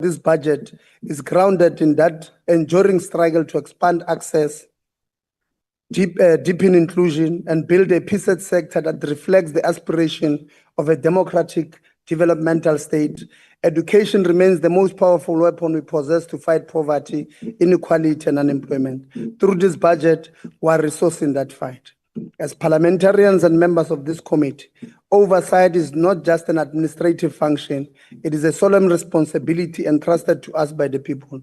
this budget is grounded in that enduring struggle to expand access, deepen inclusion, and build a PSET sector that reflects the aspiration of a democratic developmental state. Education remains the most powerful weapon we possess to fight poverty, inequality, and unemployment. Through this budget, we are resourcing that fight. As parliamentarians and members of this committee, oversight is not just an administrative function, it is a solemn responsibility entrusted to us by the people.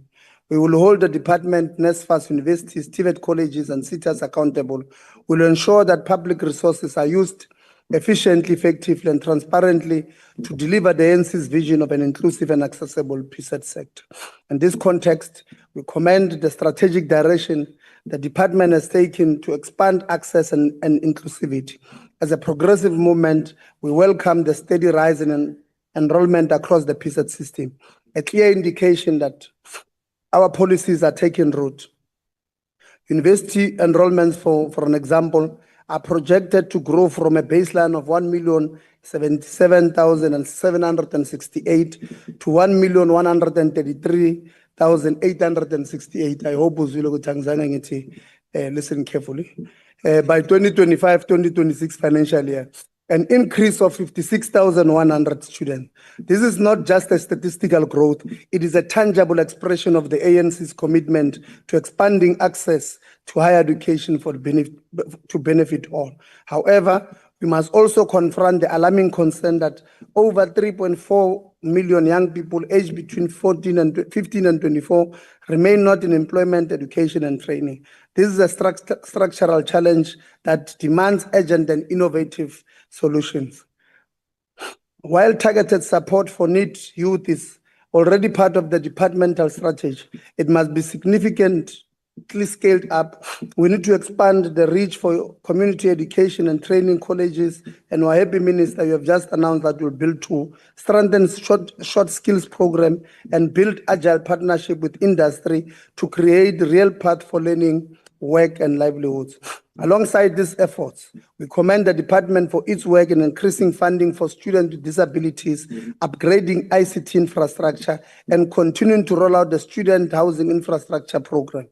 We will hold the department, NSFAS, universities, TVET colleges, and CITAs accountable. We will ensure that public resources are used efficiently, effectively, and transparently to deliver the ANC's vision of an inclusive and accessible PSET sector. In this context, we commend the strategic direction the department has taken to expand access and inclusivity. As a progressive movement, we welcome the steady rise in enrollment across the PSET system, a clear indication that our policies are taking root. University enrollments, for an example, are projected to grow from a baseline of 1,077,768 to 1,133,868. I hope listen carefully. By 2025-2026 financial year, an increase of 56,100 students. This is not just a statistical growth, it is a tangible expression of the ANC's commitment to expanding access to higher education to benefit all. However, we must also confront the alarming concern that over 3.4 million young people aged between 15 and 24 remain not in employment, education, and training. This is a structural challenge that demands urgent and innovative solutions. While targeted support for NEET youth is already part of the departmental strategy, it must be significantly scaled up. We need to expand the reach for community education and training colleges, and we're happy, Minister, you have just announced that we'll build two, strengthen short skills program, and build agile partnership with industry to create real path for learning, work, and livelihoods. Alongside these efforts, we commend the department for its work in increasing funding for students with disabilities, upgrading ICT infrastructure, and continuing to roll out the student housing infrastructure program.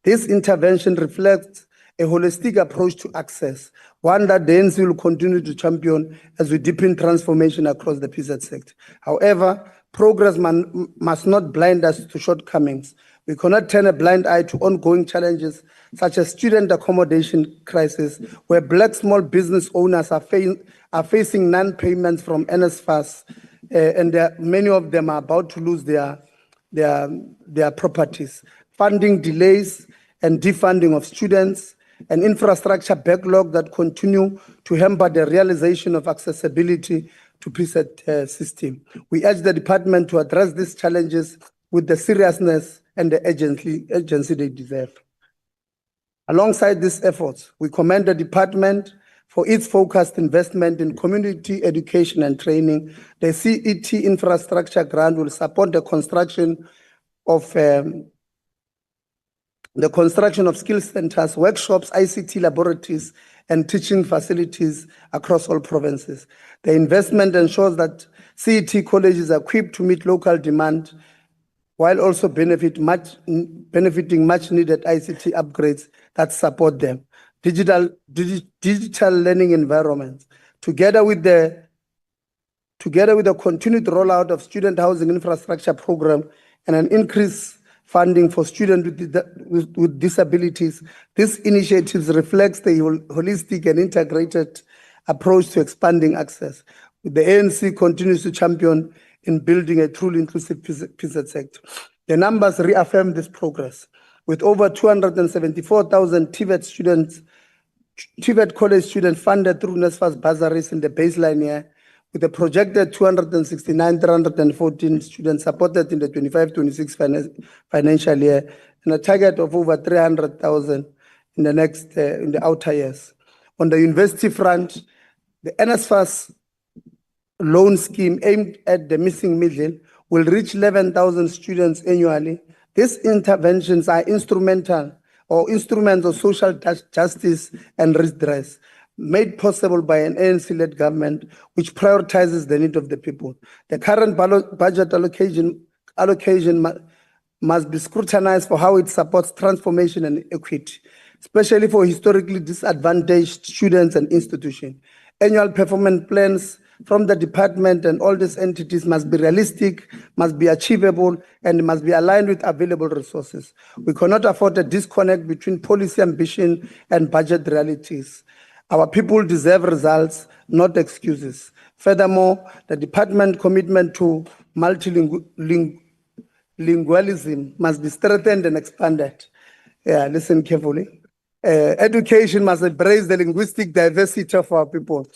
This intervention reflects a holistic approach to access, one that the ANC will continue to champion as we deepen transformation across the PSET sector. However, progress must not blind us to shortcomings. We cannot turn a blind eye to ongoing challenges such as student accommodation crisis, where Black small business owners are facing non-payments from NSFAS, and many of them are about to lose their properties. Funding delays and defunding of students, an infrastructure backlog that continue to hamper the realization of accessibility to PSET system. We urge the department to address these challenges with the seriousness and the urgency they deserve. Alongside these efforts, we commend the department for its focused investment in community education and training. The CET infrastructure grant will support the construction of skill centers, workshops, ICT laboratories, and teaching facilities across all provinces. The investment ensures that CET colleges are equipped to meet local demand, while also benefiting much needed ICT upgrades that support them. Digital learning environments, together with the continued rollout of student housing infrastructure program and an increased funding for students with disabilities, these initiatives reflects the holistic and integrated approach to expanding access. The ANC continues to champion in building a truly inclusive PSET sector. The numbers reaffirm this progress, with over 274,000 TVET college students funded through NSFAS bursaries in the baseline year, with a projected 269,314 students supported in the 25-26 financial year, and a target of over 300,000 in the outer years. On the university front, the NSFAS loan scheme aimed at the missing middle will reach 11,000 students annually. These interventions are instruments of social justice and redress, made possible by an ANC-led government which prioritizes the need of the people. The current budget allocation must be scrutinized for how it supports transformation and equity, especially for historically disadvantaged students and institutions. Annual performance plans from the department and all these entities must be realistic, must be achievable, and must be aligned with available resources. We cannot afford a disconnect between policy ambition and budget realities. Our people deserve results, not excuses. Furthermore, the department commitment to multilingualism must be strengthened and expanded. Yeah, listen carefully. Education must embrace the linguistic diversity of our people,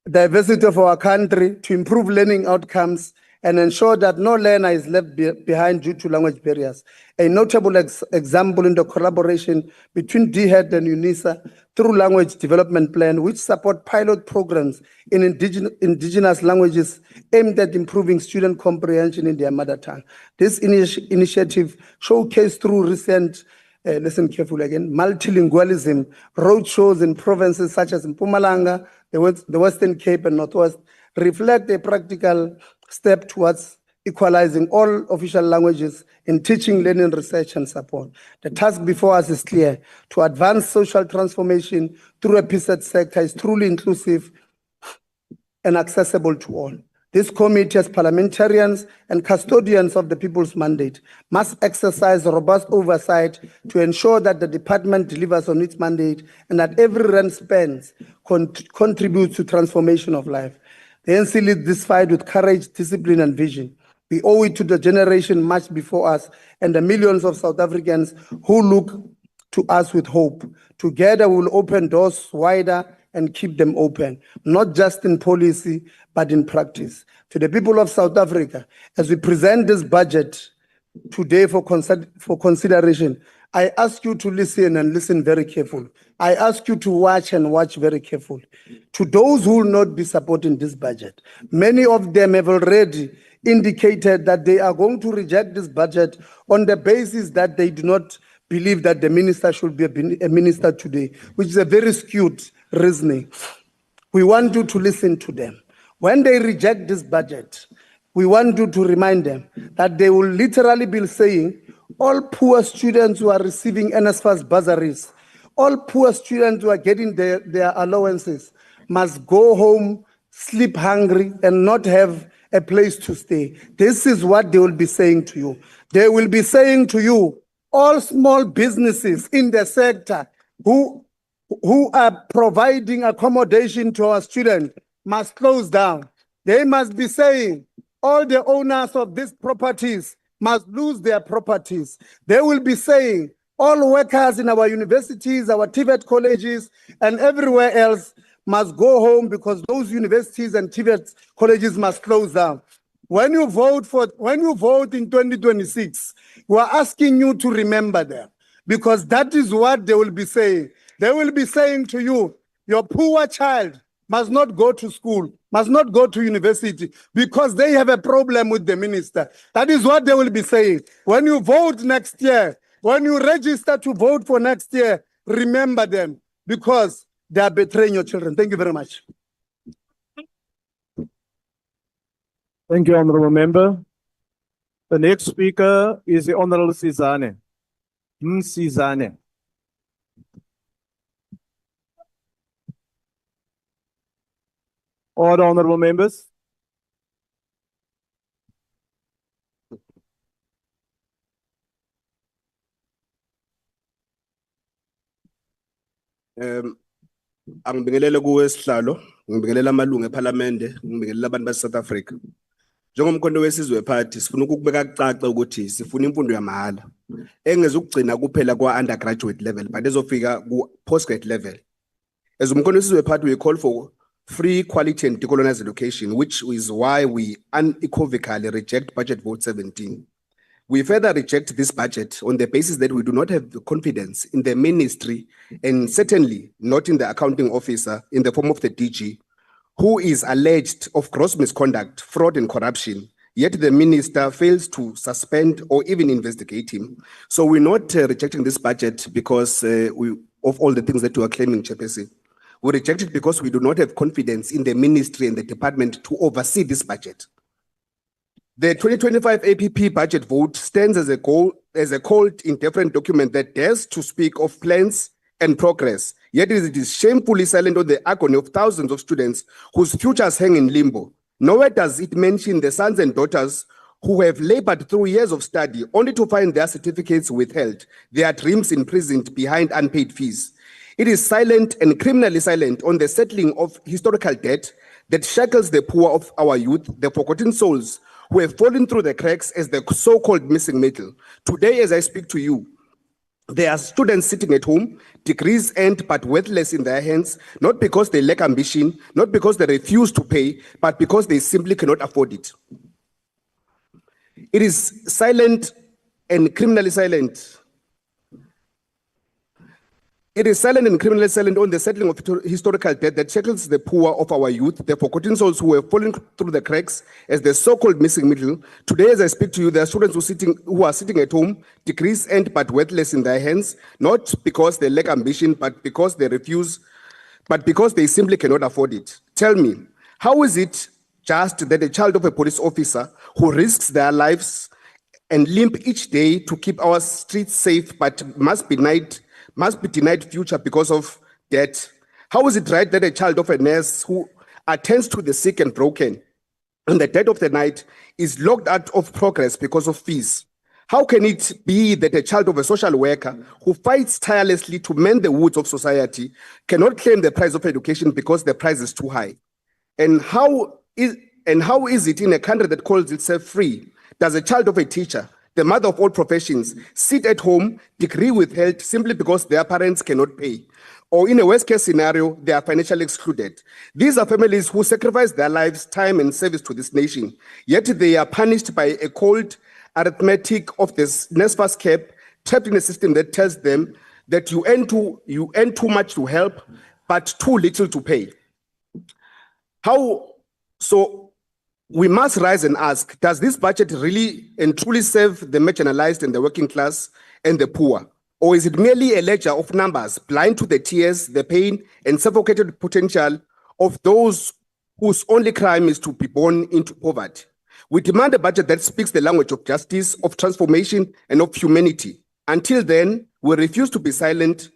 diversity of our country, to improve learning outcomes and ensure that no learner is left behind due to language barriers. A notable example in the collaboration between DHET and UNISA through Language Development Plan, which support pilot programs in indigenous languages aimed at improving student comprehension in their mother tongue. This initiative showcased through recent listen carefully again, multilingualism roadshows in provinces such as Mpumalanga, the Western Cape and Northwest, reflect a practical step towards equalizing all official languages in teaching, learning, research, and support. The task before us is clear: to advance social transformation through a PSET sector is truly inclusive and accessible to all. This committee, as parliamentarians and custodians of the people's mandate, must exercise robust oversight to ensure that the department delivers on its mandate and that every rand spent contributes to transformation of life. The NC leads this fight with courage, discipline, and vision. We owe it to the generation much before us and the millions of South Africans who look to us with hope. Together, we will open doors wider and keep them open, not just in policy, but in practice. To the people of South Africa, as we present this budget today for consideration, I ask you to listen and listen very carefully. I ask you to watch and watch very carefully. To those who will not be supporting this budget, many of them have already indicated that they are going to reject this budget on the basis that they do not believe that the minister should be a minister today, which is a very skewed reasoning. We want you to listen to them. When they reject this budget, we want you to remind them that they will literally be saying all poor students who are receiving NSFAS bursaries, all poor students who are getting their allowances must go home, sleep hungry, and not have a place to stay. This is what they will be saying to you. They will be saying to you, all small businesses in the sector who are providing accommodation to our students must close down. They must be saying all the owners of these properties must lose their properties. They will be saying all workers in our universities, our TVET colleges, and everywhere else must go home because those universities and TVET colleges must close down. When you vote in 2026, we are asking you to remember them, because that is what they will be saying. They will be saying to you, your poor child must not go to school, must not go to university because they have a problem with the minister. That is what they will be saying. When you vote next year, when you register to vote for next year, remember them because they are betraying your children. Thank you very much. Thank you, Honorable Member. The next speaker is the Honorable Sizane. Sizane. Order, Honorable Members. Angibingelele kuwe sihlalo, ngibingelela amalungu eParliament, ngibingelela abantu base South Africa. Njengomkhonto wesizwe party sifuna ukubeka kucaca ukuthi sifuna imfundo yamahala engezukugcina kuphela kwa undergraduate level but ezofika ku postgrad level. As umkhonto wesizwe party we call for free, quality and decolonized education, which is why we unequivocally reject budget vote 17. We further reject this budget on the basis that we do not have the confidence in the ministry and certainly not in the accounting officer in the form of the DG, who is alleged of gross misconduct, fraud and corruption, yet the minister fails to suspend or even investigate him. So we're not rejecting this budget because of all the things that you are claiming, Chairperson. We reject it because we do not have confidence in the ministry and the department to oversee this budget. The 2025 APP budget vote stands as a cold, indifferent document that dares to speak of plans and progress, yet it is shamefully silent on the agony of thousands of students whose futures hang in limbo. Nowhere does it mention the sons and daughters who have labored through years of study only to find their certificates withheld, their dreams imprisoned behind unpaid fees. It is silent and criminally silent on the settling of historical debt that shackles the poor of our youth, the forgotten souls who have fallen through the cracks as the so-called missing middle. Today, as I speak to you, there are students sitting at home, degrees earned but worthless in their hands, not because they lack ambition, not because they refuse to pay, but because they simply cannot afford it. It is silent and criminally silent. It is silent and criminally silent on the settling of historical debt that shackles the poor of our youth, the forgotten souls who have fallen through the cracks as the so-called missing middle. Today, as I speak to you, there are students who are sitting at home, degrees earned but worthless in their hands, not because they lack ambition, but because they simply cannot afford it. Tell me, how is it just that a child of a police officer who risks their lives and limp each day to keep our streets safe but must be denied future because of debt? How is it right that a child of a nurse who attends to the sick and broken in the dead of the night is locked out of progress because of fees? How can it be that a child of a social worker who fights tirelessly to mend the woods of society cannot claim the price of education because the price is too high? And how is it in a country that calls itself free, does a child of a teacher, the mother of all professions, sit at home, degree withheld simply because their parents cannot pay? Or in a worst case scenario, they are financially excluded. These are families who sacrifice their lives, time, and service to this nation. Yet they are punished by a cold arithmetic of this NSFAS cap, trapped in a system that tells them that you earn too much to help, but too little to pay. So we must rise and ask, does this budget really and truly serve the marginalized and the working class and the poor? Or is it merely a ledger of numbers, blind to the tears, the pain, and suffocated potential of those whose only crime is to be born into poverty? We demand a budget that speaks the language of justice, of transformation, and of humanity. Until then, we refuse to be silent.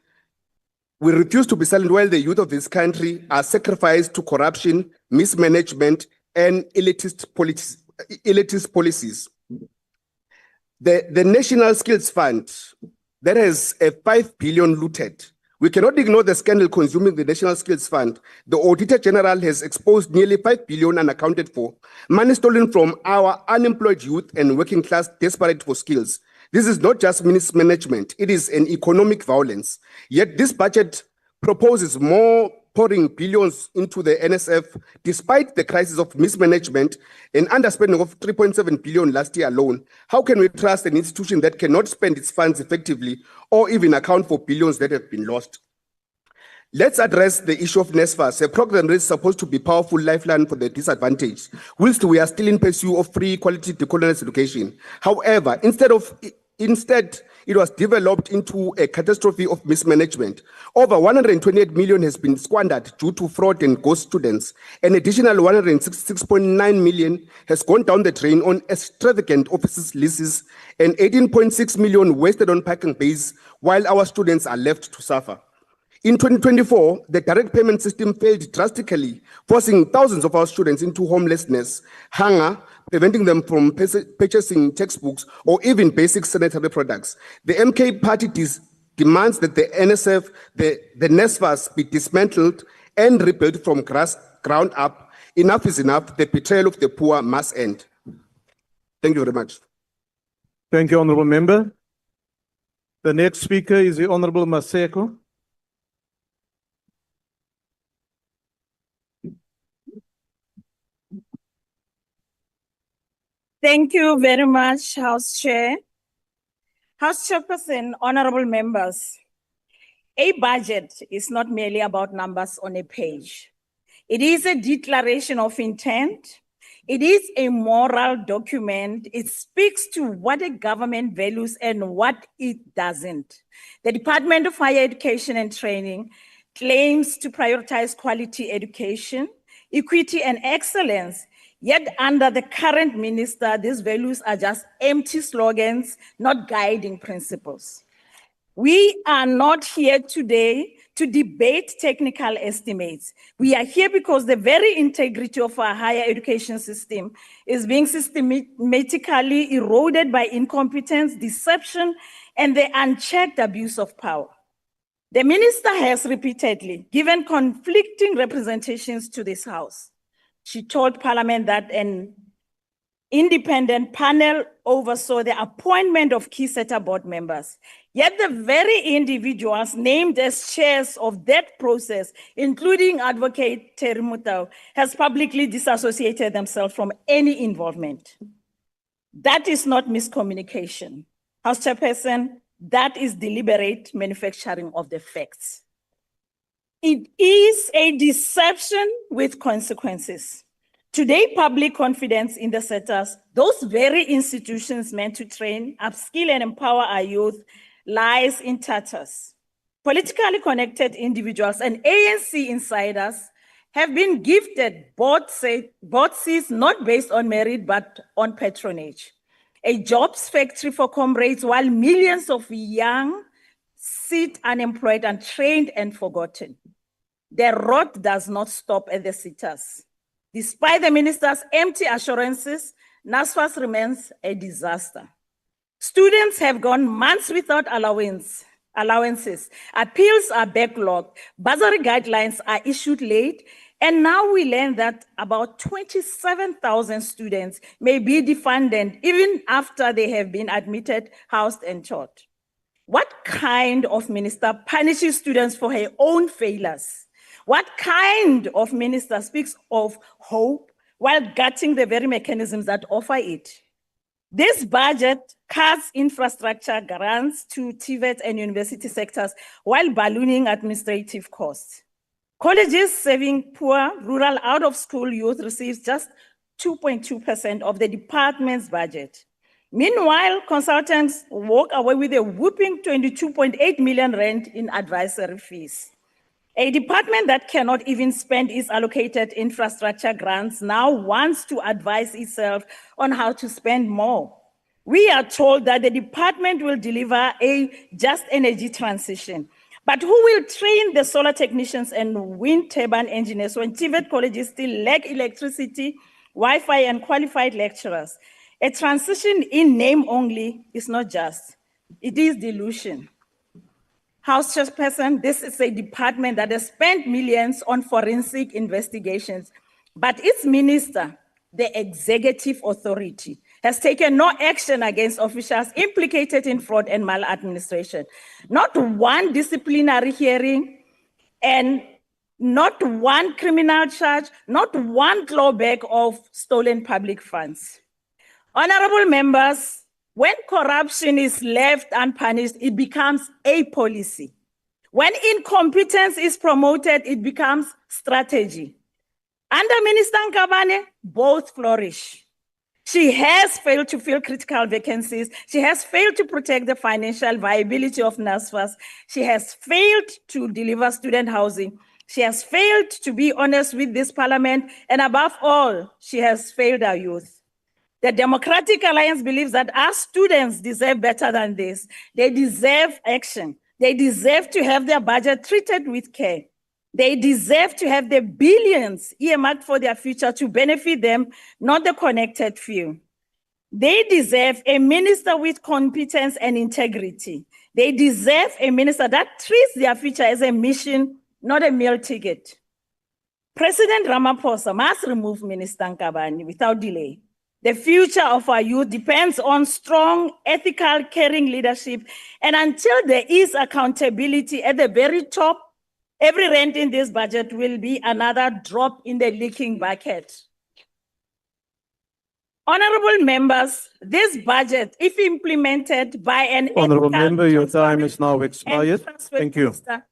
We refuse to be silent while the youth of this country are sacrificed to corruption, mismanagement, and elitist policies. The National Skills Fund that has a 5 billion looted. We cannot ignore the scandal consuming the National Skills Fund. The Auditor General has exposed nearly 5 billion unaccounted for, money stolen from our unemployed youth and working class desperate for skills. This is not just mismanagement, it is an economic violence. Yet this budget proposes more pouring billions into the NSF, despite the crisis of mismanagement and underspending of 3.7 billion last year alone. How can we trust an institution that cannot spend its funds effectively or even account for billions that have been lost? Let's address the issue of NSFAS, a program that is supposed to be a powerful lifeline for the disadvantaged, whilst we are still in pursuit of free, quality, decolonized education. However, instead, it was developed into a catastrophe of mismanagement. Over 128 million has been squandered due to fraud and ghost students. An additional 166.9 million has gone down the drain on extravagant offices leases, and 18.6 million wasted on parking bays while our students are left to suffer. In 2024, the direct payment system failed drastically, forcing thousands of our students into homelessness, hunger, preventing them from purchasing textbooks or even basic sanitary products. The MK party demands that the NSF, the NSFAS be dismantled and rebuilt from ground up. Enough is enough. The betrayal of the poor must end. Thank you very much. Thank you, Honorable Member. The next speaker is the Honorable Maseko. Thank you very much, House Chair. House Chairperson, honorable members. A budget is not merely about numbers on a page. It is a declaration of intent. It is a moral document. It speaks to what a government values and what it doesn't. The Department of Higher Education and Training claims to prioritize quality education, equity, and excellence. Yet under the current minister, these values are just empty slogans, not guiding principles. We are not here today to debate technical estimates. We are here because the very integrity of our higher education system is being systematically eroded by incompetence, deception, and the unchecked abuse of power. The minister has repeatedly given conflicting representations to this House. She told Parliament that an independent panel oversaw the appointment of key SETA board members. Yet the very individuals named as chairs of that process, including Advocate Terry Mutau, has publicly disassociated themselves from any involvement. That is not miscommunication. House Chairperson, that is deliberate manufacturing of the facts. It is a deception with consequences. Today, public confidence in the sectors, those very institutions meant to train, upskill, and empower our youth, lies in tatters. Politically connected individuals and ANC insiders have been gifted both seats not based on merit but on patronage. A jobs factory for comrades while millions of young sit unemployed, untrained, and forgotten. The road does not stop at the sitters. Despite the minister's empty assurances, NSFAS remains a disaster. Students have gone months without allowances. Appeals are backlogged. Bursary guidelines are issued late. And now we learn that about 27,000 students may be defunded even after they have been admitted, housed, and taught. What kind of minister punishes students for her own failures? What kind of minister speaks of hope while gutting the very mechanisms that offer it? This budget cuts infrastructure grants to TVET and university sectors while ballooning administrative costs. Colleges serving poor, rural, out-of-school youth receives just 2.2% of the department's budget. Meanwhile, consultants walk away with a whooping 22.8 million rand in advisory fees. A department that cannot even spend its allocated infrastructure grants now wants to advise itself on how to spend more. We are told that the department will deliver a just energy transition. But who will train the solar technicians and wind turbine engineers when TVET colleges still lack electricity, Wi-Fi, and qualified lecturers? A transition in name only is not just, it is delusion. House Chairperson, this is a department that has spent millions on forensic investigations, but its minister, the executive authority, has taken no action against officials implicated in fraud and maladministration. Not one disciplinary hearing and not one criminal charge, not one clawback of stolen public funds. Honorable members, when corruption is left unpunished, it becomes a policy. When incompetence is promoted, it becomes strategy. Under Minister NKabane, both flourish. She has failed to fill critical vacancies. She has failed to protect the financial viability of NSFAS. She has failed to deliver student housing. She has failed to be honest with this parliament. And above all, she has failed our youth. The Democratic Alliance believes that our students deserve better than this. They deserve action. They deserve to have their budget treated with care. They deserve to have the billions earmarked for their future to benefit them, not the connected few. They deserve a minister with competence and integrity. They deserve a minister that treats their future as a mission, not a meal ticket. President Ramaphosa must remove Minister NKabane without delay. The future of our youth depends on strong, ethical, caring leadership. And until there is accountability at the very top, every rent in this budget will be another drop in the leaking bucket. Honorable members, this budget, if implemented by an Honorable ethical, member, your time is now and expired. transparent Thank you. minister,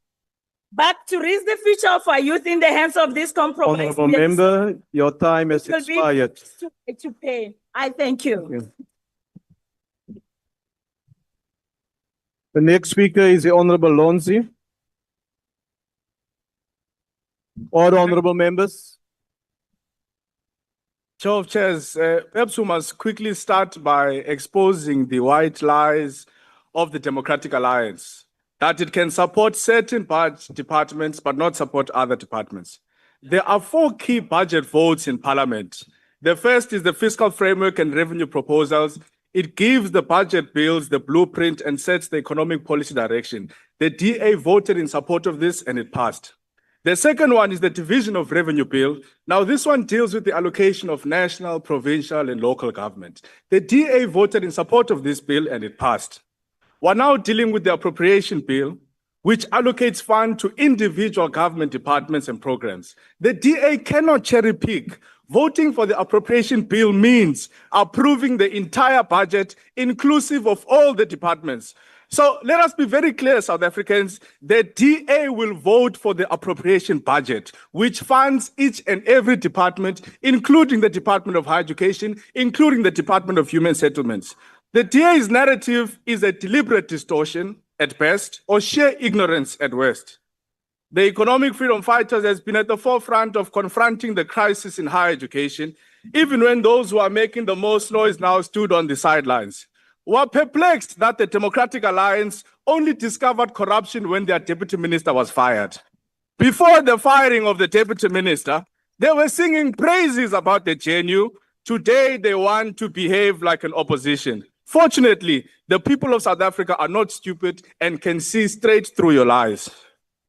but to raise the future of our youth in the hands of this compromise, Honorable member, your time has will be expired. to pay. I thank you. Thank you. The next speaker is the Honorable Lonzi. All honorable members. Chair of Chairs, perhaps we must quickly start by exposing the white lies of the Democratic Alliance, that it can support certain departments but not support other departments. There are 4 key budget votes in Parliament. The first is the fiscal framework and revenue proposals. It gives the budget bills the blueprint and sets the economic policy direction. The DA voted in support of this and it passed. The second one is the division of revenue bill. Now, this one deals with the allocation of national, provincial, and local government. The DA voted in support of this bill and it passed. We're now dealing with the appropriation bill, which allocates funds to individual government departments and programs. The DA cannot cherry pick. Voting for the appropriation bill means approving the entire budget, inclusive of all the departments. So let us be very clear, South Africans, the DA will vote for the appropriation budget, which funds each and every department, including the Department of Higher Education, including the Department of Human Settlements. The DA's narrative is a deliberate distortion at best, or sheer ignorance at worst. The economic freedom fighters has been at the forefront of confronting the crisis in higher education, even when those who are making the most noise now stood on the sidelines. We're perplexed that the Democratic Alliance only discovered corruption when their deputy minister was fired. Before the firing of the deputy minister, they were singing praises about the GNU. Today, they want to behave like an opposition. Fortunately, the people of South Africa are not stupid and can see straight through your lies.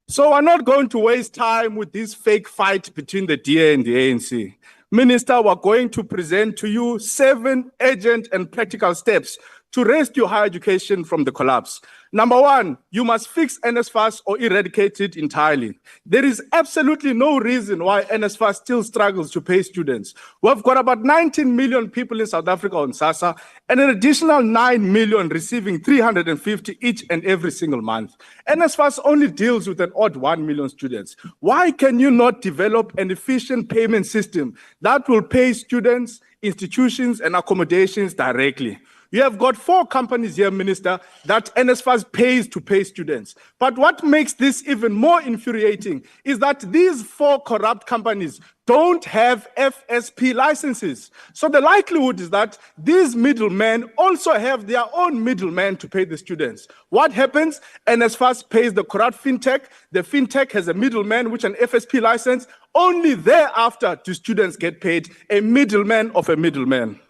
So we're not going to waste time with this fake fight between the DA and the ANC. Minister, we're going to present to you 7 urgent and practical steps to rescue higher education from the collapse. Number 1, you must fix NSFAS or eradicate it entirely. There is absolutely no reason why NSFAS still struggles to pay students. We've got about 19 million people in South Africa on SASSA and an additional 9 million receiving 350 each and every single month. NSFAS only deals with an odd 1 million students. Why can you not develop an efficient payment system that will pay students, institutions, and accommodations directly? You have got 4 companies here, Minister, that NSFAS pays to pay students. But what makes this even more infuriating is that these 4 corrupt companies don't have FSP licenses. So the likelihood is that these middlemen also have their own middlemen to pay the students. What happens? NSFAS pays the corrupt fintech. The fintech has a middleman with an FSP license. Only thereafter do students get paid, a middleman of a middleman.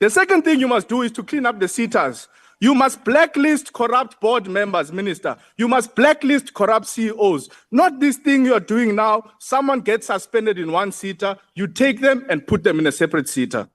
The second thing you must do is to clean up the SETAs. You must blacklist corrupt board members, Minister. You must blacklist corrupt CEOs. Not this thing you're doing now. Someone gets suspended in one SETA, you take them and put them in a separate SETA.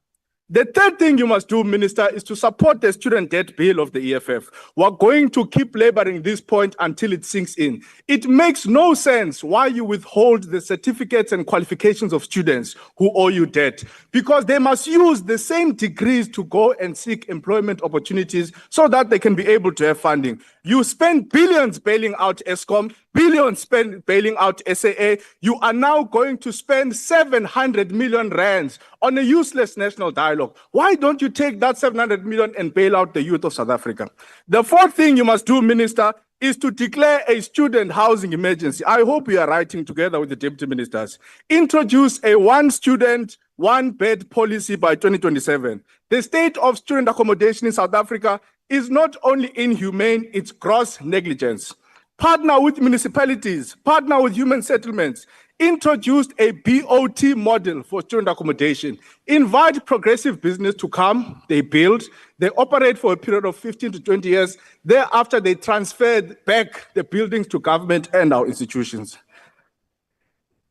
The third thing you must do, Minister, is to support the student debt bill of the EFF. We're going to keep laboring this point until it sinks in. It makes no sense why you withhold the certificates and qualifications of students who owe you debt, because they must use the same degrees to go and seek employment opportunities so that they can be able to have funding. You spend billions bailing out ESCOM, billions bailing out SAA. You are now going to spend 700 million rands on a useless national dialogue. Why don't you take that 700 million and bail out the youth of South Africa? The fourth thing you must do, Minister, is to declare a student housing emergency. I hope we are writing together with the deputy ministers. Introduce a 1 student, 1 bed policy by 2027. The state of student accommodation in South Africa is not only inhumane, it's gross negligence. Partner with municipalities, partner with human settlements, introduced a BOT model for student accommodation. Invite progressive business to come, they build, they operate for a period of 15 to 20 years. Thereafter, they transferred back the buildings to government and our institutions.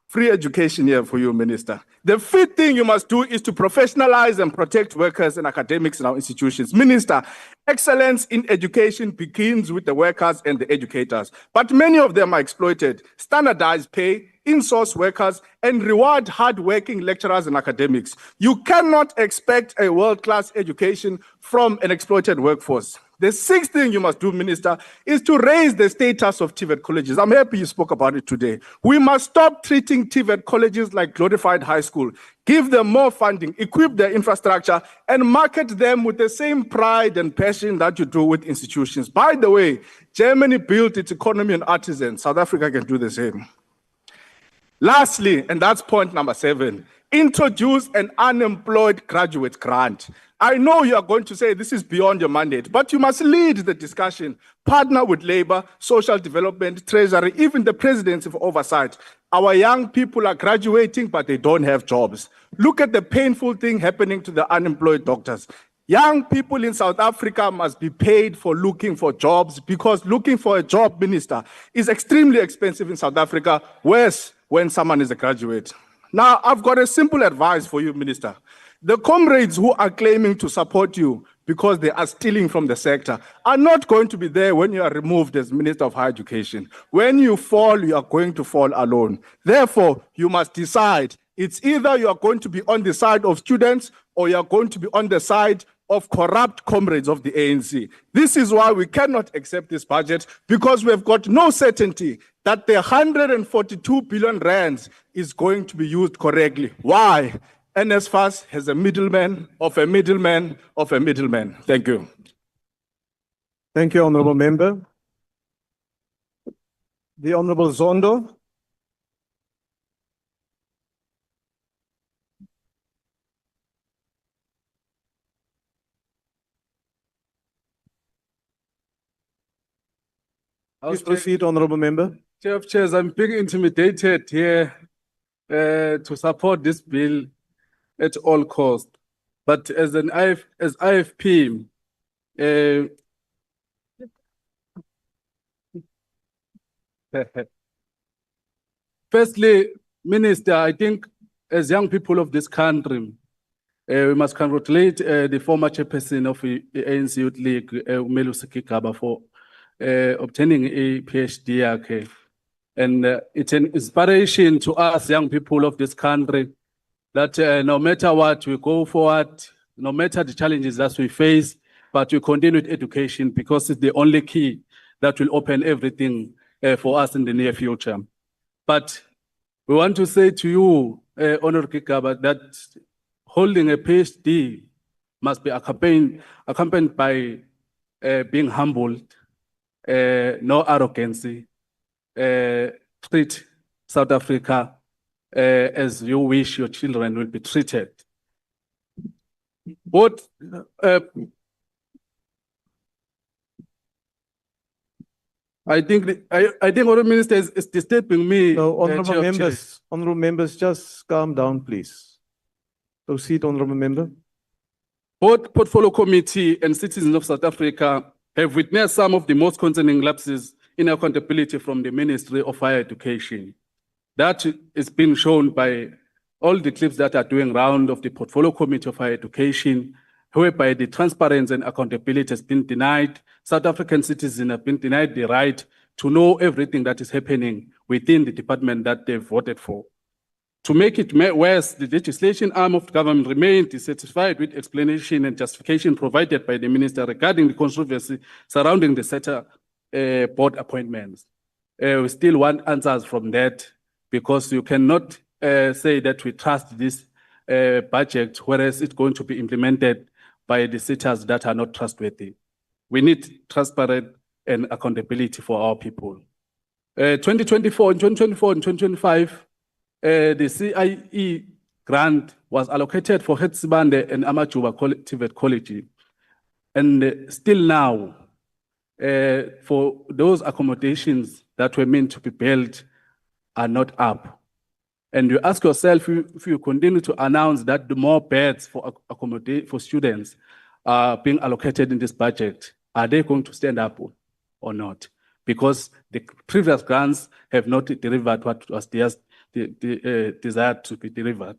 Free education here for you, Minister. The fifth thing you must do is to professionalize and protect workers and academics in our institutions. Minister, excellence in education begins with the workers and the educators, but many of them are exploited. Standardize pay, in-source workers, and reward hard-working lecturers and academics. You cannot expect a world-class education from an exploited workforce. The sixth thing you must do, Minister, is to raise the status of TVET colleges. I'm happy you spoke about it today. We must stop treating TVET colleges like glorified high school. Give them more funding, equip their infrastructure, and market them with the same pride and passion that you do with institutions. By the way, Germany built its economy on artisans. South Africa can do the same. Lastly, and that's point number 7, introduce an unemployed graduate grant. I know you are going to say this is beyond your mandate, but you must lead the discussion, partner with labor, social development, treasury, even the presidency for oversight. Our young people are graduating, but they don't have jobs. Look at the painful thing happening to the unemployed doctors. Young people in South Africa must be paid for looking for jobs, because looking for a job, minister, is extremely expensive in South Africa, worse when someone is a graduate. Now, I've got a simple advice for you, minister. The comrades who are claiming to support you because they are stealing from the sector are not going to be there when you are removed as Minister of Higher Education. When you fall, you are going to fall alone. Therefore, you must decide. It's either you are going to be on the side of students or you are going to be on the side of corrupt comrades of the ANC. This is why we cannot accept this budget, because we've got no certainty that the 142 billion rands is going to be used correctly. Why? NSFAS has a middleman of a middleman of a middleman. Thank you. Thank you, Honourable Member. The Honourable Zondo. Please proceed, Honourable Member. Chair of Chairs, I'm being intimidated here to support this bill at all costs. But as IFP, firstly, Minister, I think as young people of this country, we must congratulate the former chairperson of the ANC Youth League, Umelu Sekigaba, for obtaining a PhD. And it's an inspiration to us young people of this country that no matter what, we go forward, no matter the challenges that we face, but we continue with education, because it's the only key that will open everything for us in the near future. But we want to say to you, Honorable Kigaba, that holding a PhD must be accompanied by being humbled, no arrogancy, treat South Africa as you wish your children will be treated. What I think Honourable Minister is disturbing me. No, Chair of Chairs. Honourable members, just calm down, please. Proceed, Honourable Member. Both Portfolio Committee and citizens of South Africa have witnessed some of the most concerning lapses in accountability from the Ministry of Higher Education. That is being shown by all the clips that are doing round of the Portfolio Committee of Higher Education, whereby the transparency and accountability has been denied. South African citizens have been denied the right to know everything that is happening within the department that they voted for. To make it worse, the legislation arm of the government remained dissatisfied with explanation and justification provided by the minister regarding the controversy surrounding the SETA board appointments. We still want answers from that, because you cannot say that we trust this budget, whereas it's going to be implemented by the sitters that are not trustworthy. We need transparent and accountability for our people. 2024 and 2025, the CIE grant was allocated for Hetsibande and Amajuba TVET College. And still now, for those accommodations that were meant to be built are not up. And you ask yourself, if you continue to announce that the more beds for students are being allocated in this budget, are they going to stand up or not? Because the previous grants have not delivered what was desired to be delivered.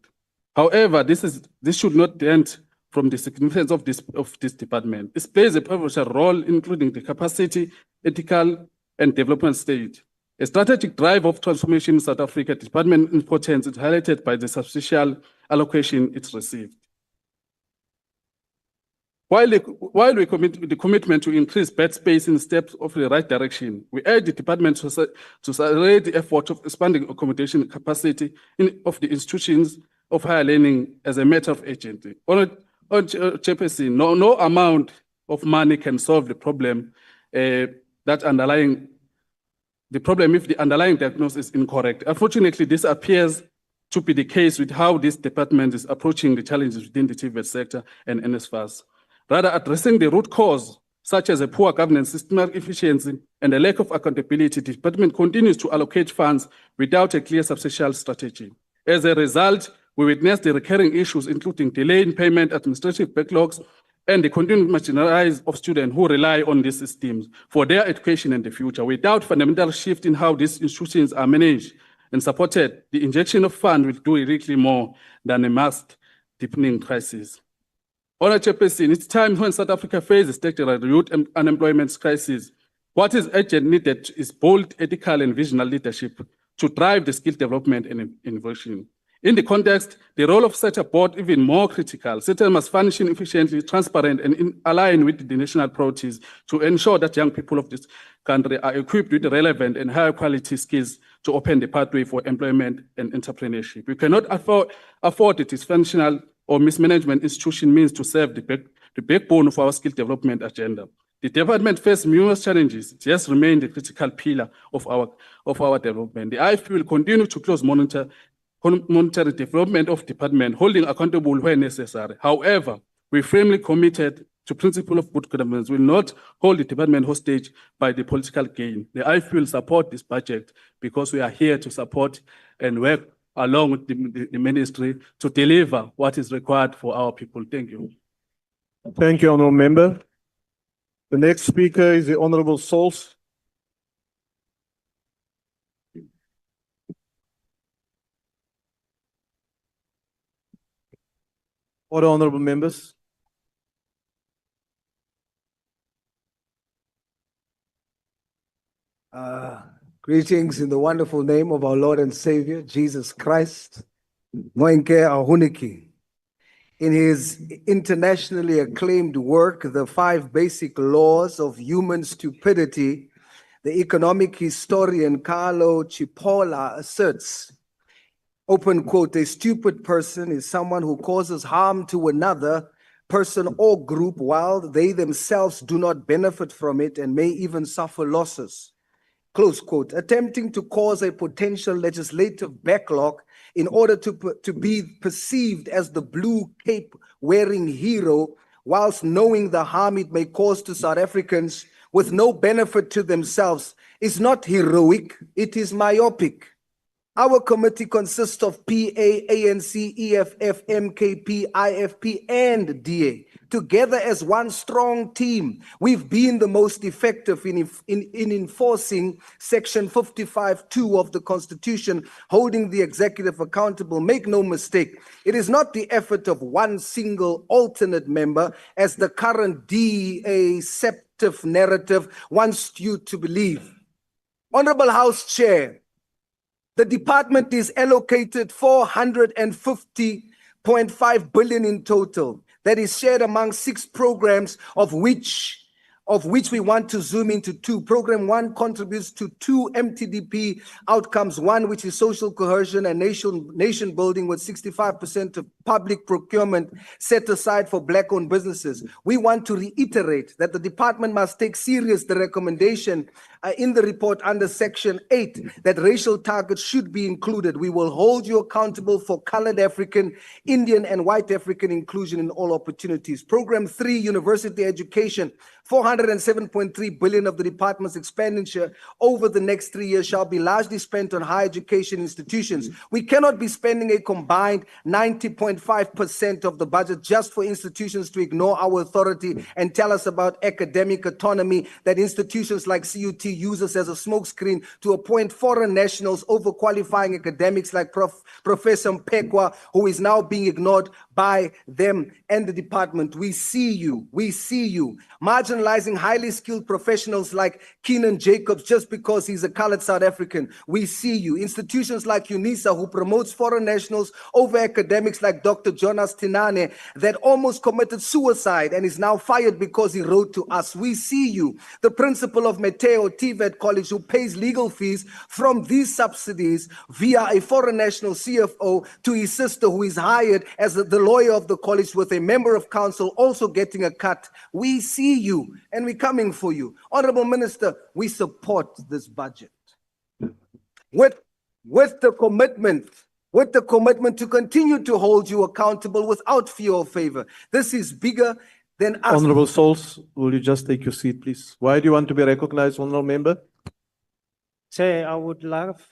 However, this should not end from the significance of this department. It plays a pivotal role, including the capacity, ethical, and development stage. A strategic drive of transformation in South Africa, department importance is highlighted by the substantial allocation it's received. While we commit the commitment to increase bed space in steps of the right direction, we urge the department to accelerate the effort of expanding accommodation capacity of the institutions of higher learning as a matter of urgency. On Chairperson, no amount of money can solve the problem if the underlying diagnosis is incorrect. Unfortunately, this appears to be the case with how this department is approaching the challenges within the TVET sector and NSFAS. Rather, addressing the root cause, such as a poor governance, systematic efficiency, and a lack of accountability, the department continues to allocate funds without a clear substantial strategy. As a result, we witness the recurring issues, including delay in payment, administrative backlogs, and the continued marginalization of students who rely on these systems for their education in the future. Without fundamental shift in how these institutions are managed and supported, the injection of funds will do really more than a masked deepening crisis. Honourable Chairperson, it's time when South Africa faces structural youth unemployment crisis. What is urgent needed is bold, ethical, and visionary leadership to drive the skill development and innovation. In the context, the role of such a board is even more critical. Sector must function efficiently, transparent, and align with the national priorities to ensure that young people of this country are equipped with relevant and higher quality skills to open the pathway for employment and entrepreneurship. We cannot afford it dysfunctional or mismanagement institution means to serve the backbone of our skill development agenda. The department faces numerous challenges, it just remains the critical pillar of our development. The IFP will continue to close monitor the development of department, holding accountable where necessary. However, we firmly committed to principle of good governance, will not hold the department hostage by the political gain. The IFP will support this budget because we are here to support and work along with the ministry to deliver what is required for our people. Thank you. Thank you, Honourable Member. The next speaker is the Honourable Sauls. Order, Honourable Members. Greetings in the wonderful name of our Lord and Savior, Jesus Christ. Moenke Ahuniki. In his internationally acclaimed work, The 5 Basic Laws of Human Stupidity, the economic historian Carlo Cipolla asserts, open quote, a stupid person is someone who causes harm to another person or group while they themselves do not benefit from it and may even suffer losses. Close quote, attempting to cause a potential legislative backlog in order to be perceived as the blue cape wearing hero, whilst knowing the harm it may cause to South Africans with no benefit to themselves, is not heroic, it is myopic. Our committee consists of PA, ANC, EFF, MKP, IFP, and DA. Together as one strong team, we've been the most effective in enforcing Section 55(2) of the Constitution, holding the executive accountable. Make no mistake, it is not the effort of one single alternate member, as the current deceptive narrative wants you to believe. Honorable House Chair, the department is allocated 450.5 billion in total. That is shared among 6 programs, of which we want to zoom into 2. Program 1 contributes to 2 MTDP outcomes, one which is social cohesion and nation building, with 65% of public procurement set aside for Black-owned businesses. We want to reiterate that the department must take serious the recommendation in the report under Section 8 that racial targets should be included. We will hold you accountable for colored African, Indian, and white African inclusion in all opportunities. Program 3, university education, 407.3 billion of the department's expenditure over the next 3 years shall be largely spent on higher education institutions. We cannot be spending a combined 90.5% of the budget just for institutions to ignore our authority and tell us about academic autonomy, that institutions like CUT use us as a smokescreen to appoint foreign nationals, overqualifying academics like Professor Mpekwa, who is now being ignored by them and the department. We see you. Marginalizing highly skilled professionals like Keenan Jacobs just because he's a colored South African. We see you. Institutions like UNISA, who promotes foreign nationals over academics like Dr. Jonas Tinane, that almost committed suicide and is now fired because he wrote to us. We see you. The principal of Meteo TVET College, who pays legal fees from these subsidies via a foreign national CFO to his sister, who is hired as the lawyer of the college with a member of council also getting a cut. We see you, and we're coming for you. Honorable Minister, we support this budget with the commitment with the commitment to continue to hold you accountable without fear or favor. This is bigger than us. Honorable Souls, will you just take your seat, please? Why do you want to be recognized, honorable member? Chair, I would love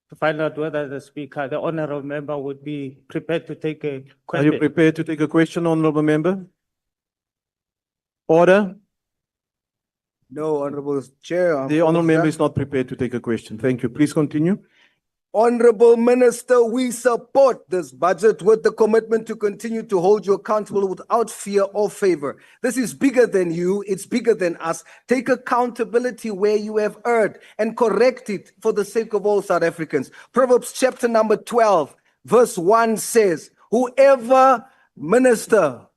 to find out whether the speaker, the honorable member, would be prepared to take a Are you question. prepared to take a question, honorable member? Order. No, Honorable Chair. The honorable member is not prepared to take a question. Thank you. Please continue. Honorable Minister, we support this budget with the commitment to continue to hold you accountable without fear or favor. This is bigger than you, it's bigger than us. Take accountability where you have erred and correct it for the sake of all South Africans. Proverbs chapter number 12, verse 1 says, whoever, minister,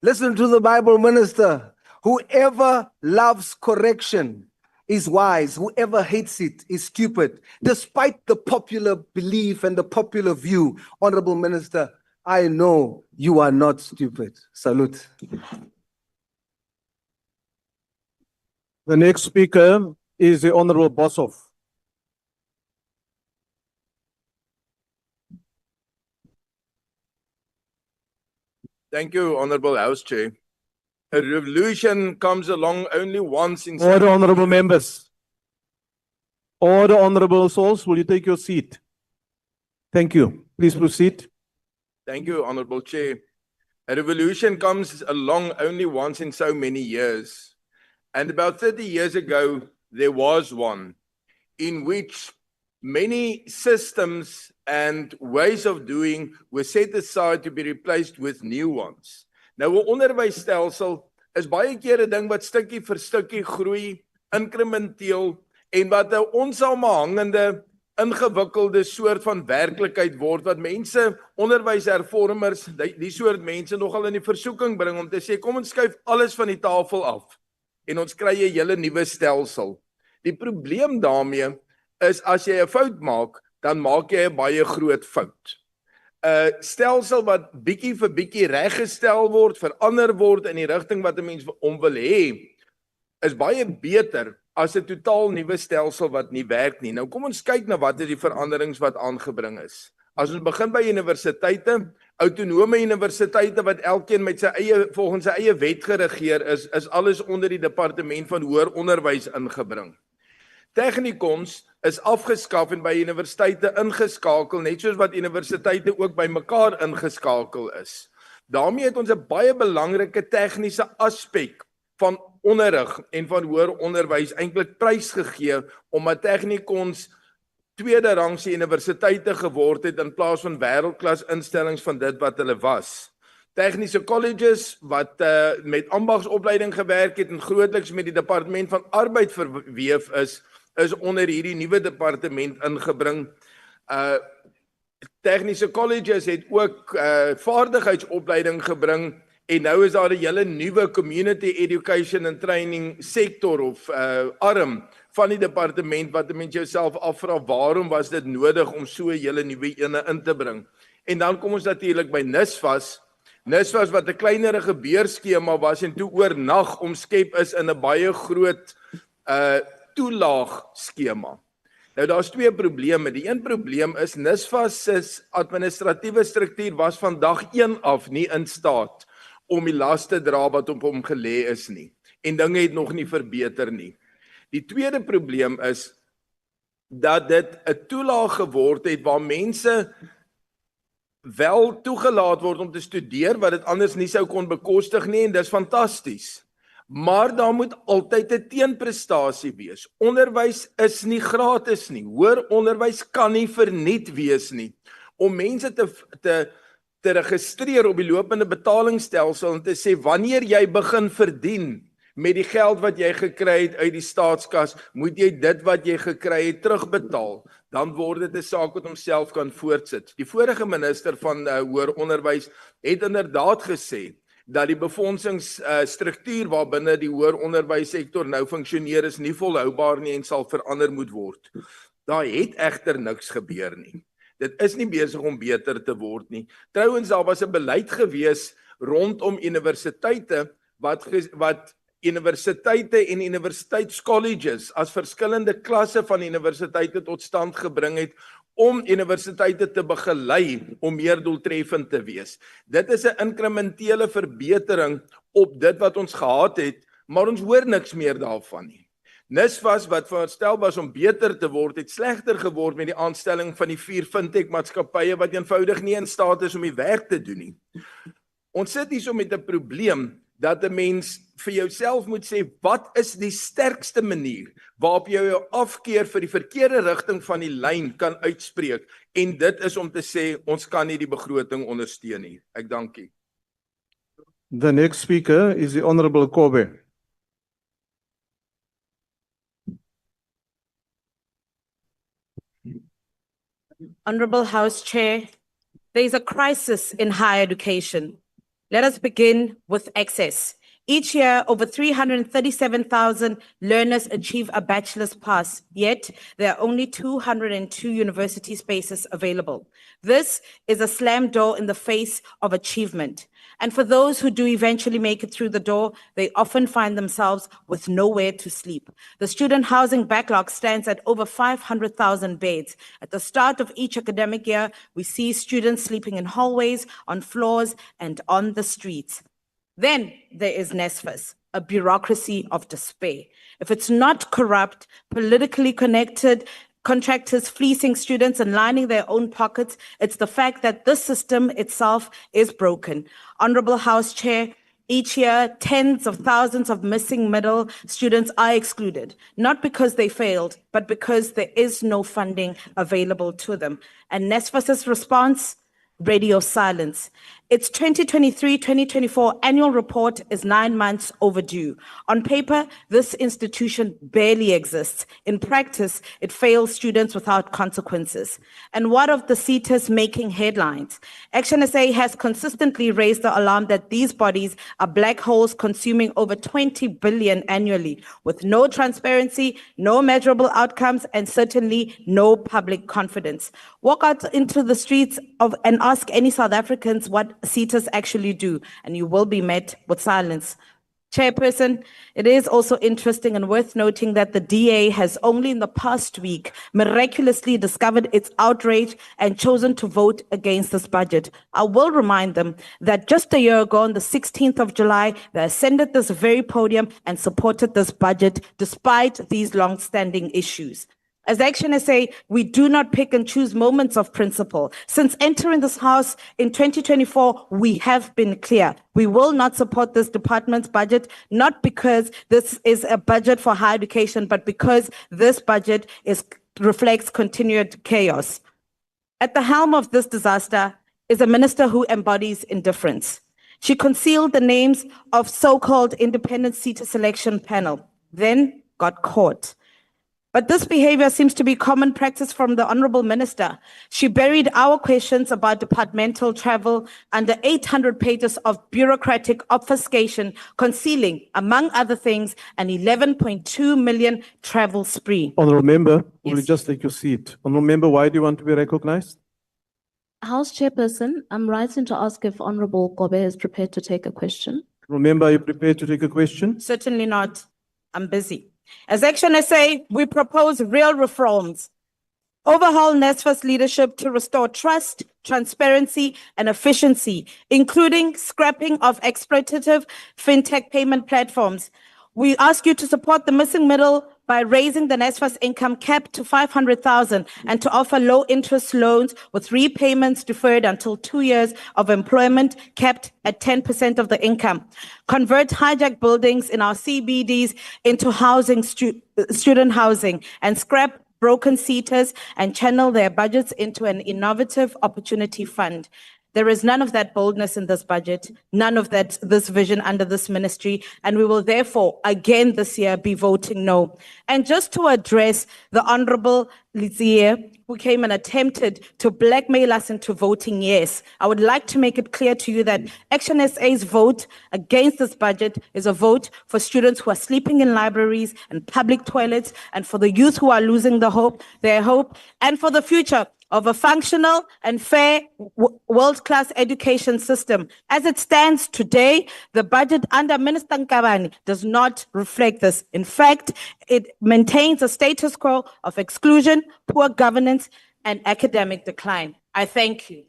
listen to the Bible, minister, whoever loves correction is wise. Whoever hates it is stupid. Despite the popular belief and the popular view, Honorable Minister, I know you are not stupid. Salute. The next speaker is the Honorable Boshoff. Thank you, Honorable House Chair. A revolution comes along only once in... Order, honorable members. Order, honorable Souls, will you take your seat? Thank you. Please proceed. Thank you, Honorable Chair. A revolution comes along only once in so many years. And about 30 years ago, there was one in which many systems and ways of doing were set aside to be replaced with new ones. Nou, 'n onderwysstelsel is baie keer 'n ding wat stukkie vir stukkie groei, inkrementeel en wat 'n onsamehangende, ingewikkelde soort van werklikheid word wat mense, onderwyshervormers, die soort mense nogal in die versoeking bring om te sê kom ons skuif alles van die tafel af en ons kry 'n hele nuwe stelsel. Die probleem daarmee is as jy 'n fout maak, dan maak jy 'n baie groot fout. 'n Stelsel wat bietjie vir bietjie reggestel word, verander word in die rigting wat 'n mens om wil hê, is baie beter as 'n totaal nuwe stelsel wat nie werk nie. Nou kom ons kyk na wat is die veranderings wat aangebring is. As ons begin by universiteite, autonome universiteite wat elkeen met sy eie volgens sy eie wet geregeer is alles onder die Departement van Hoër Onderwys ingebring. Technikons is afgeskaf en by universiteite ingeskakel, net soos wat universiteite ook by mekaar ingeskakel is. Daarmee het ons 'n baie belangrike tegniese aspek van onderrig en van hoër onderwys eintlik prysgegee omdat technikons tweede rangse universiteite geword het in plaas van wêreldklas instellings van dit wat hulle was. Tegniese colleges wat met ambagsopleiding gewerk het en grootliks met die Departement van Arbeid verweef is onder hierdie nuwe departement ingebring. Tegniese colleges het ook vaardigheidsopleiding gebring en nou is daar 'n hele nuwe community education and training sektor of arm van die departement wat mense jouself afvra waarom was dit nodig om so 'n hele nuwe ene in te bring. En dan kom ons natuurlik by NSFAS. NSFAS wat 'n kleinerige beurskema was en toe oornag omskep is in 'n baie groot toelaagskema. Nou daar's twee probleme. Die een probleem is NSFAS se administratiewe struktuur was van dag 1 af nie in staat om die las te dra wat op hom gelê is nie. En dinge het nog nie verbeter nie. Die tweede probleem is dat dit 'n toelaag geword het waar mense wel toegelaat word om te studeer wat dit anders nie sou kon bekostig nie en dis fantasties. Maar daar moet altyd 'n teenprestasie wees. Onderwys is nie gratis nie. Hoër onderwys kan nie verniet wees nie. Om mense te registreer op die lopende betalingsstelsel en te sê wanneer jy begin verdien met die geld wat jy gekry het uit die staatskas, moet jy dit wat jy gekry het terugbetaal. Dan word dit 'n saak wat homself kan voortsit. Die vorige minister van hoër onderwys het inderdaad gesê dat die befondsingsstruktuur waarbinne die hoër onderwyssektor nou funksioneer is nie volhoubaar nie en sal verander moet word. Daar het egter niks gebeur nie. Dit is nie besig om beter te word nie. Trouwens, daar was 'n beleid gewees rondom universiteite wat universiteite en universiteitscolleges as verskillende klasse van universiteite tot stand gebring het om universiteite te begelei om meer doeltreffend te wees. Dit is 'n inkrementele verbetering op dit wat ons gehad het, maar ons hoor niks meer daarvan nie. NSFAS wat veronderstel was om beter te word, het slegter geword met die aanstelling van die 4 fintech maatskappye wat eenvoudig nie in staat is om die werk te doen nie. Ons sit hierso met 'n probleem dat 'n mens vir jouself moet sê, wat is die sterkste manier waarop jy jou afkeer vir die verkeerde rigting van die lyn kan uitspreek, en dit is om te sê, ons kan nie die begroting ondersteun nie. Ek dankie. The next speaker is the Honorable Kobe. Honorable House Chair, there is a crisis in higher education. Let us begin with access. Each year, over 337,000 learners achieve a bachelor's pass, yet there are only 202 university spaces available. This is a slam door in the face of achievement. And for those who do eventually make it through the door, they often find themselves with nowhere to sleep. The student housing backlog stands at over 500,000 beds. At the start of each academic year, we see students sleeping in hallways, on floors, and on the streets. Then there is NSFAS, a bureaucracy of despair. If it's not corrupt, politically connected, contractors fleecing students and lining their own pockets, it's the fact that this system itself is broken. Honorable House Chair, each year, tens of thousands of missing middle students are excluded, not because they failed, but because there is no funding available to them. And NSFAS's response? Radio silence. Its 2023-2024 annual report is 9 months overdue. On paper, this institution barely exists. In practice, it fails students without consequences. And what of the CETAs making headlines? Action SA has consistently raised the alarm that these bodies are black holes consuming over 20 billion annually, with no transparency, no measurable outcomes, and certainly no public confidence. Walk out into the streets and ask any South Africans what CETAs actually do, and you will be met with silence. Chairperson, it is also interesting and worth noting that the DA has only in the past week miraculously discovered its outrage and chosen to vote against this budget. I will remind them that just a year ago, on the 16th of July, they ascended this very podium and supported this budget despite these long-standing issues. As Action SA, we do not pick and choose moments of principle. Since entering this House in 2024, we have been clear. We will not support this department's budget, not because this is a budget for higher education, but because this budget reflects continued chaos. At the helm of this disaster is a minister who embodies indifference. She concealed the names of so-called independent CETA selection panel, then got caught. But this behavior seems to be common practice from the Honorable Minister. She buried our questions about departmental travel under 800 pages of bureaucratic obfuscation, concealing, among other things, an 11.2 million travel spree. Honorable Member, will you Yes. just take your seat? Honorable Member, why do you want to be recognized? House Chairperson, I'm writing to ask if Honorable Kobe is prepared to take a question. Honorable Member, are you prepared to take a question? Certainly not. I'm busy. As Action SA, we propose real reforms. Overhaul NSFAS leadership to restore trust, transparency, and efficiency, including scrapping of exploitative fintech payment platforms. We ask you to support the missing middle by raising the NSFAS income cap to 500,000 and to offer low-interest loans with repayments deferred until 2 years of employment capped at 10% of the income. Convert hijacked buildings in our CBDs into housing, student housing, and scrap broken CETAs and channel their budgets into an innovative opportunity fund. There is none of that boldness in this budget, none of this vision under this ministry, and we will therefore again this year be voting no. And just to address the Honorable Lizier, who came and attempted to blackmail us into voting yes, I would like to make it clear to you that Action SA's vote against this budget is a vote for students who are sleeping in libraries and public toilets, and for the youth who are losing their hope, and for the future of a functional and fair world-class education system. As it stands today, the budget under Minister NKabane does not reflect this. In fact, it maintains a status quo of exclusion, poor governance, and academic decline. I thank you.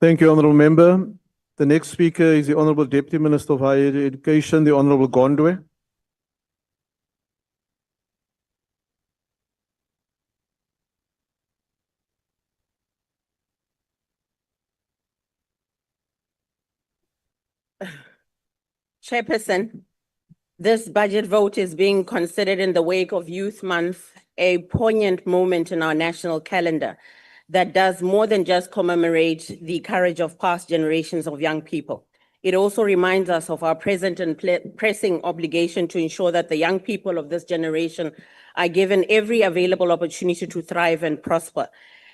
Thank you, Honourable Member. The next speaker is the Honourable Deputy Minister of Higher Education, the Honourable Gondwe. Chairperson, this budget vote is being considered in the wake of Youth Month, a poignant moment in our national calendar that does more than just commemorate the courage of past generations of young people. It also reminds us of our present and pressing obligation to ensure that the young people of this generation are given every available opportunity to thrive and prosper.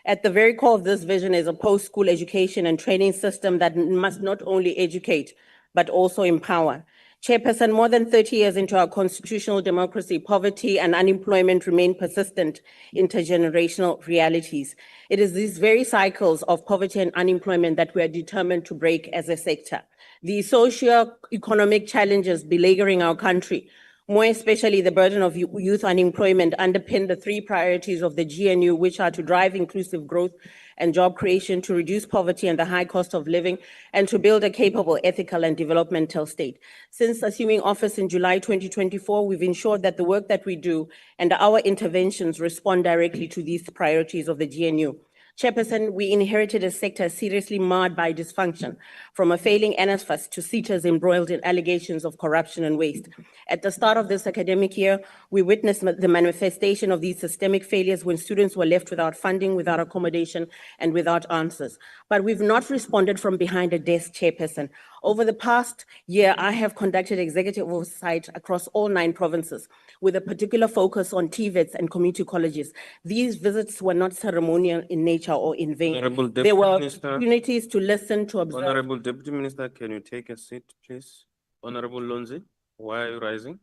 At the very core of this vision is a post-school education and training system that must not only educate, but also empower. Chairperson, more than 30 years into our constitutional democracy, poverty and unemployment remain persistent intergenerational realities. It is these very cycles of poverty and unemployment that we are determined to break as a sector. The socio-economic challenges beleaguering our country, more especially the burden of youth unemployment, underpin the three priorities of the GNU, which are to drive inclusive growth and job creation, to reduce poverty and the high cost of living, and to build a capable, ethical, and developmental state. Since assuming office in July 2024, we've ensured that the work that we do and our interventions respond directly to these priorities of the GNU. Chairperson, we inherited a sector seriously marred by dysfunction, from a failing NSFAS to SETAs embroiled in allegations of corruption and waste. At the start of this academic year, we witnessed the manifestation of these systemic failures when students were left without funding, without accommodation, and without answers. But we've not responded from behind a desk, Chairperson. Over the past year, I have conducted executive oversight across all 9 provinces, with a particular focus on TVETs and community colleges. These visits were not ceremonial in nature or in vain. Honourable Deputy There were Minister. opportunities to listen, to observe. Honourable Deputy Minister, can you take a seat, please? Honourable Lonzi, why are you rising?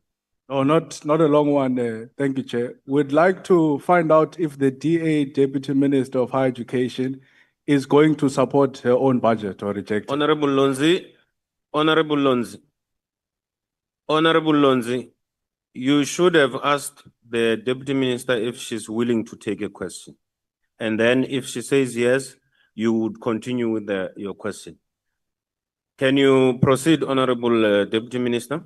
No, not a long one. Thank you, Chair. We'd like to find out if the DA, Deputy Minister of Higher Education, is going to support her own budget or reject it. Honourable Lonzi, Honourable Lonzi, Honourable Lonzi, you should have asked the Deputy Minister if she's willing to take a question. And then if she says yes, you would continue with your question. Can you proceed, Honourable Deputy Minister?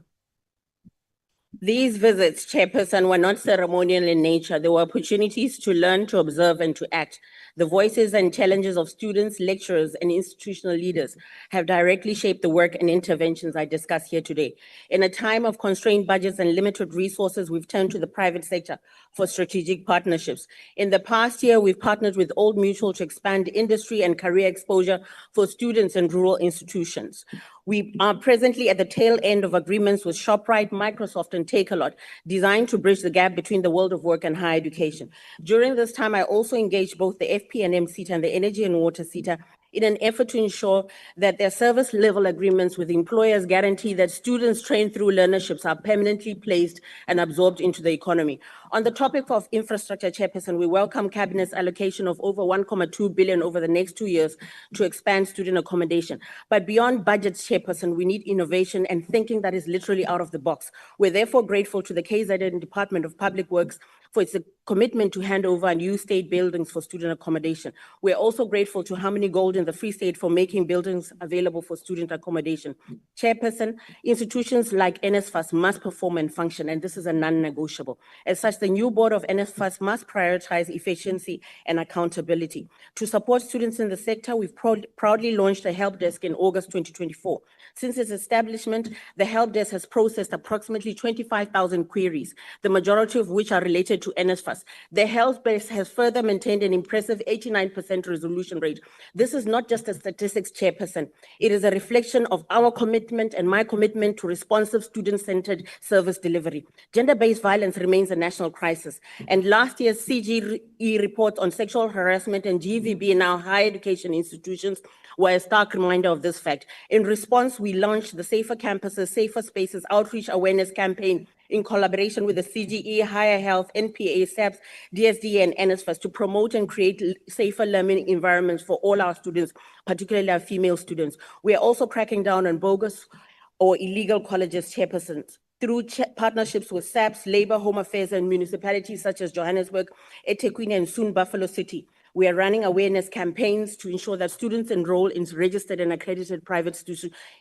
These visits, Chairperson, were not ceremonial in nature. They were opportunities to learn, to observe, and to act. The voices and challenges of students, lecturers, and institutional leaders have directly shaped the work and interventions I discuss here today. In a time of constrained budgets and limited resources, we've turned to the private sector for strategic partnerships. In the past year, we've partnered with Old Mutual to expand industry and career exposure for students in rural institutions. We are presently at the tail end of agreements with ShopRite, Microsoft, and Takealot, designed to bridge the gap between the world of work and higher education. During this time, I also engaged both the FP&M SETA and the Energy and Water SETA in an effort to ensure that their service level agreements with employers guarantee that students trained through learnerships are permanently placed and absorbed into the economy. On the topic of infrastructure, Chairperson, we welcome Cabinet's allocation of over 1.2 billion over the next 2 years to expand student accommodation. But beyond budgets, Chairperson, we need innovation and thinking that is literally out of the box. We're therefore grateful to the KZN Department of Public Works for its commitment to hand over new state buildings for student accommodation. We're also grateful to Harmony Gold in the Free State for making buildings available for student accommodation. Chairperson, institutions like NSFAS must perform and function, and this is a non-negotiable. As such, the new board of NSFAS must prioritize efficiency and accountability. To support students in the sector, we've proudly launched a help desk in August 2024. Since its establishment, the help desk has processed approximately 25,000 queries, the majority of which are related to NSFAS. The help desk has further maintained an impressive 89% resolution rate. This is not just a statistics, Chairperson. It is a reflection of our commitment and my commitment to responsive student-centered service delivery. Gender-based violence remains a national crisis, and last year's CGE report on sexual harassment and GVB in our higher education institutions were a stark reminder of this fact. In response, we launched the Safer Campuses, Safer Spaces outreach awareness campaign in collaboration with the CGE, Higher Health, NPA, SAPS, DSD, and NSFAS to promote and create safer learning environments for all our students, particularly our female students. We are also cracking down on bogus or illegal colleges, Chairpersons. Through partnerships with SAPS, Labour, Home Affairs, and municipalities such as Johannesburg, eThekwini, and soon Buffalo City. We are running awareness campaigns to ensure that students enroll in registered and accredited private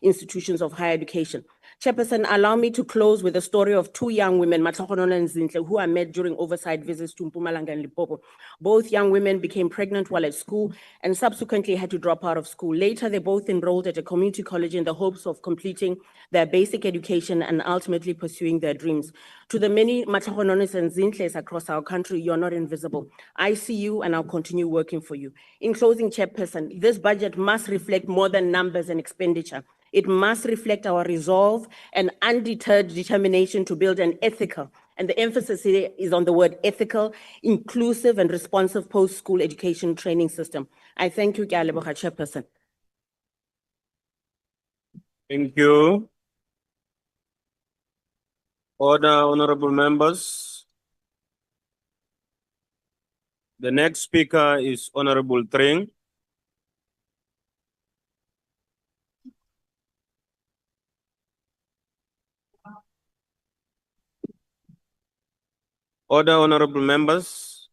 institutions of higher education. Chairperson, allow me to close with a story of two young women, Matlahonono and Zintle, who I met during oversight visits to Mpumalanga and Limpopo. Both young women became pregnant while at school and subsequently had to drop out of school. Later, they both enrolled at a community college in the hopes of completing their basic education and ultimately pursuing their dreams. To the many Matlahononos and Zintles across our country, you're not invisible. I see you and I'll continue working for you. In closing, Chairperson, this budget must reflect more than numbers and expenditure. It must reflect our resolve and undeterred determination to build an ethical, and the emphasis here is on the word ethical, inclusive and responsive post-school education training system. I thank you, Chairperson. Thank you. Order, honorable members. The next speaker is Honorable Tring. Order, honorable members.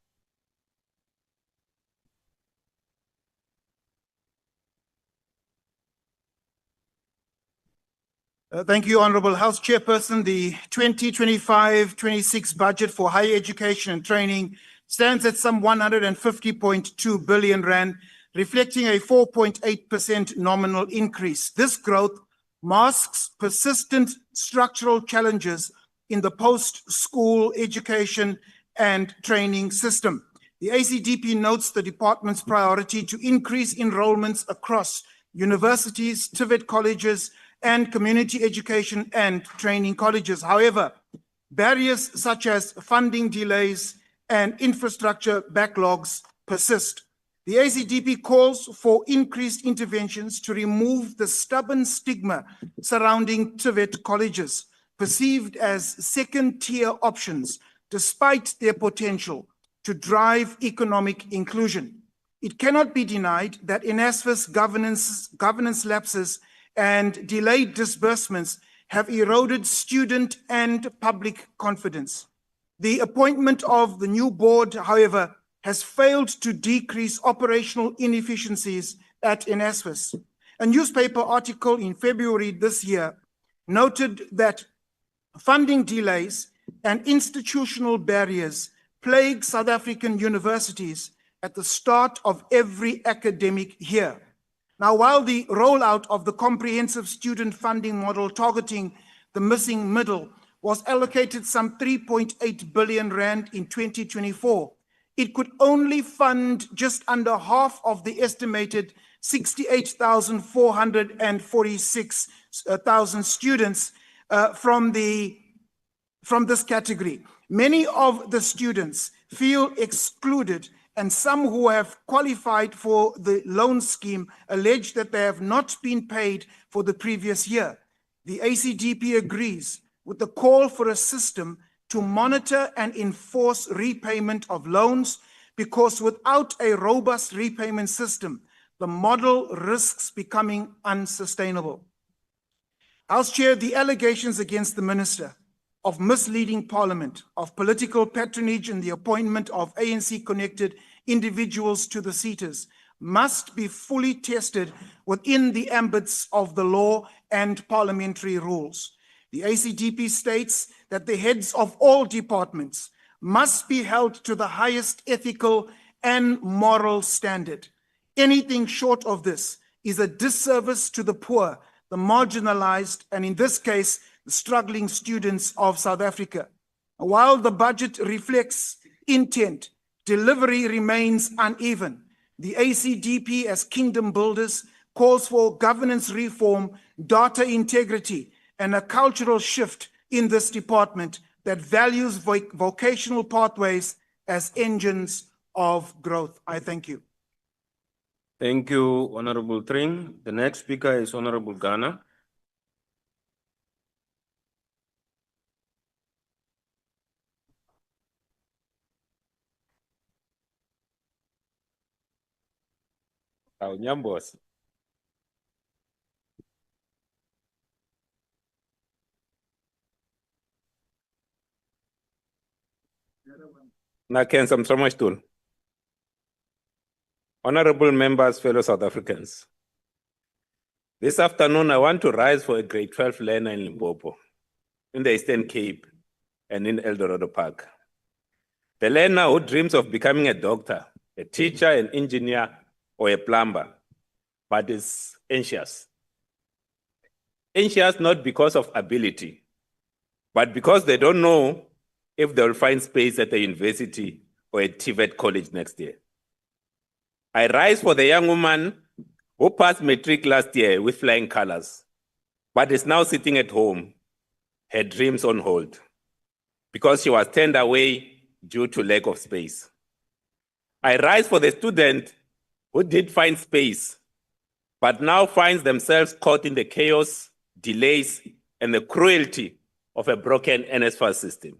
Thank you, Honorable House Chairperson. The 2025-26 budget for higher education and training stands at some 150.2 billion rand, reflecting a 4.8% nominal increase. This growth masks persistent structural challenges in the post-school education and training system. The ACDP notes the department's priority to increase enrollments across universities, TVET colleges, and community education and training colleges. However, barriers such as funding delays and infrastructure backlogs persist. The ACDP calls for increased interventions to remove the stubborn stigma surrounding TVET colleges, perceived as second-tier options, despite their potential to drive economic inclusion. It cannot be denied that NSFAS governance lapses and delayed disbursements have eroded student and public confidence. The appointment of the new board, however, has failed to decrease operational inefficiencies at NSFAS. A newspaper article in February this year noted that funding delays and institutional barriers plague South African universities at the start of every academic year. Now, while the rollout of the comprehensive student funding model targeting the missing middle was allocated some 3.8 billion rand in 2024, it could only fund just under half of the estimated 68,446 students from this category. Many of the students feel excluded, and some who have qualified for the loan scheme allege that they have not been paid for the previous year. The ACDP agrees with the call for a system to monitor and enforce repayment of loans, because without a robust repayment system, the model risks becoming unsustainable. House Chair, the allegations against the Minister of misleading Parliament, of political patronage in the appointment of ANC-connected individuals to the SETAs must be fully tested within the ambits of the law and parliamentary rules. The ACDP states that the heads of all departments must be held to the highest ethical and moral standard. Anything short of this is a disservice to the poor, the marginalized, and in this case, the struggling students of South Africa. While the budget reflects intent, delivery remains uneven. The ACDP, as kingdom builders, calls for governance reform, data integrity, and a cultural shift in this department that values vocational pathways as engines of growth. I thank you. Thank you, Honorable Tring. The next speaker is Honorable Ghana. Nyambos. Na kenza msamash tool. Honorable members, fellow South Africans. This afternoon, I want to rise for a grade 12 learner in Limpopo, in the Eastern Cape, and in El Dorado Park. The learner who dreams of becoming a doctor, a teacher, an engineer, or a plumber, but is anxious. Anxious not because of ability, but because they don't know if they'll find space at the university or at TVET college next year. I rise for the young woman who passed matric last year with flying colors, but is now sitting at home, her dreams on hold, because she was turned away due to lack of space. I rise for the student who did find space, but now finds themselves caught in the chaos, delays, and the cruelty of a broken NSFAS system.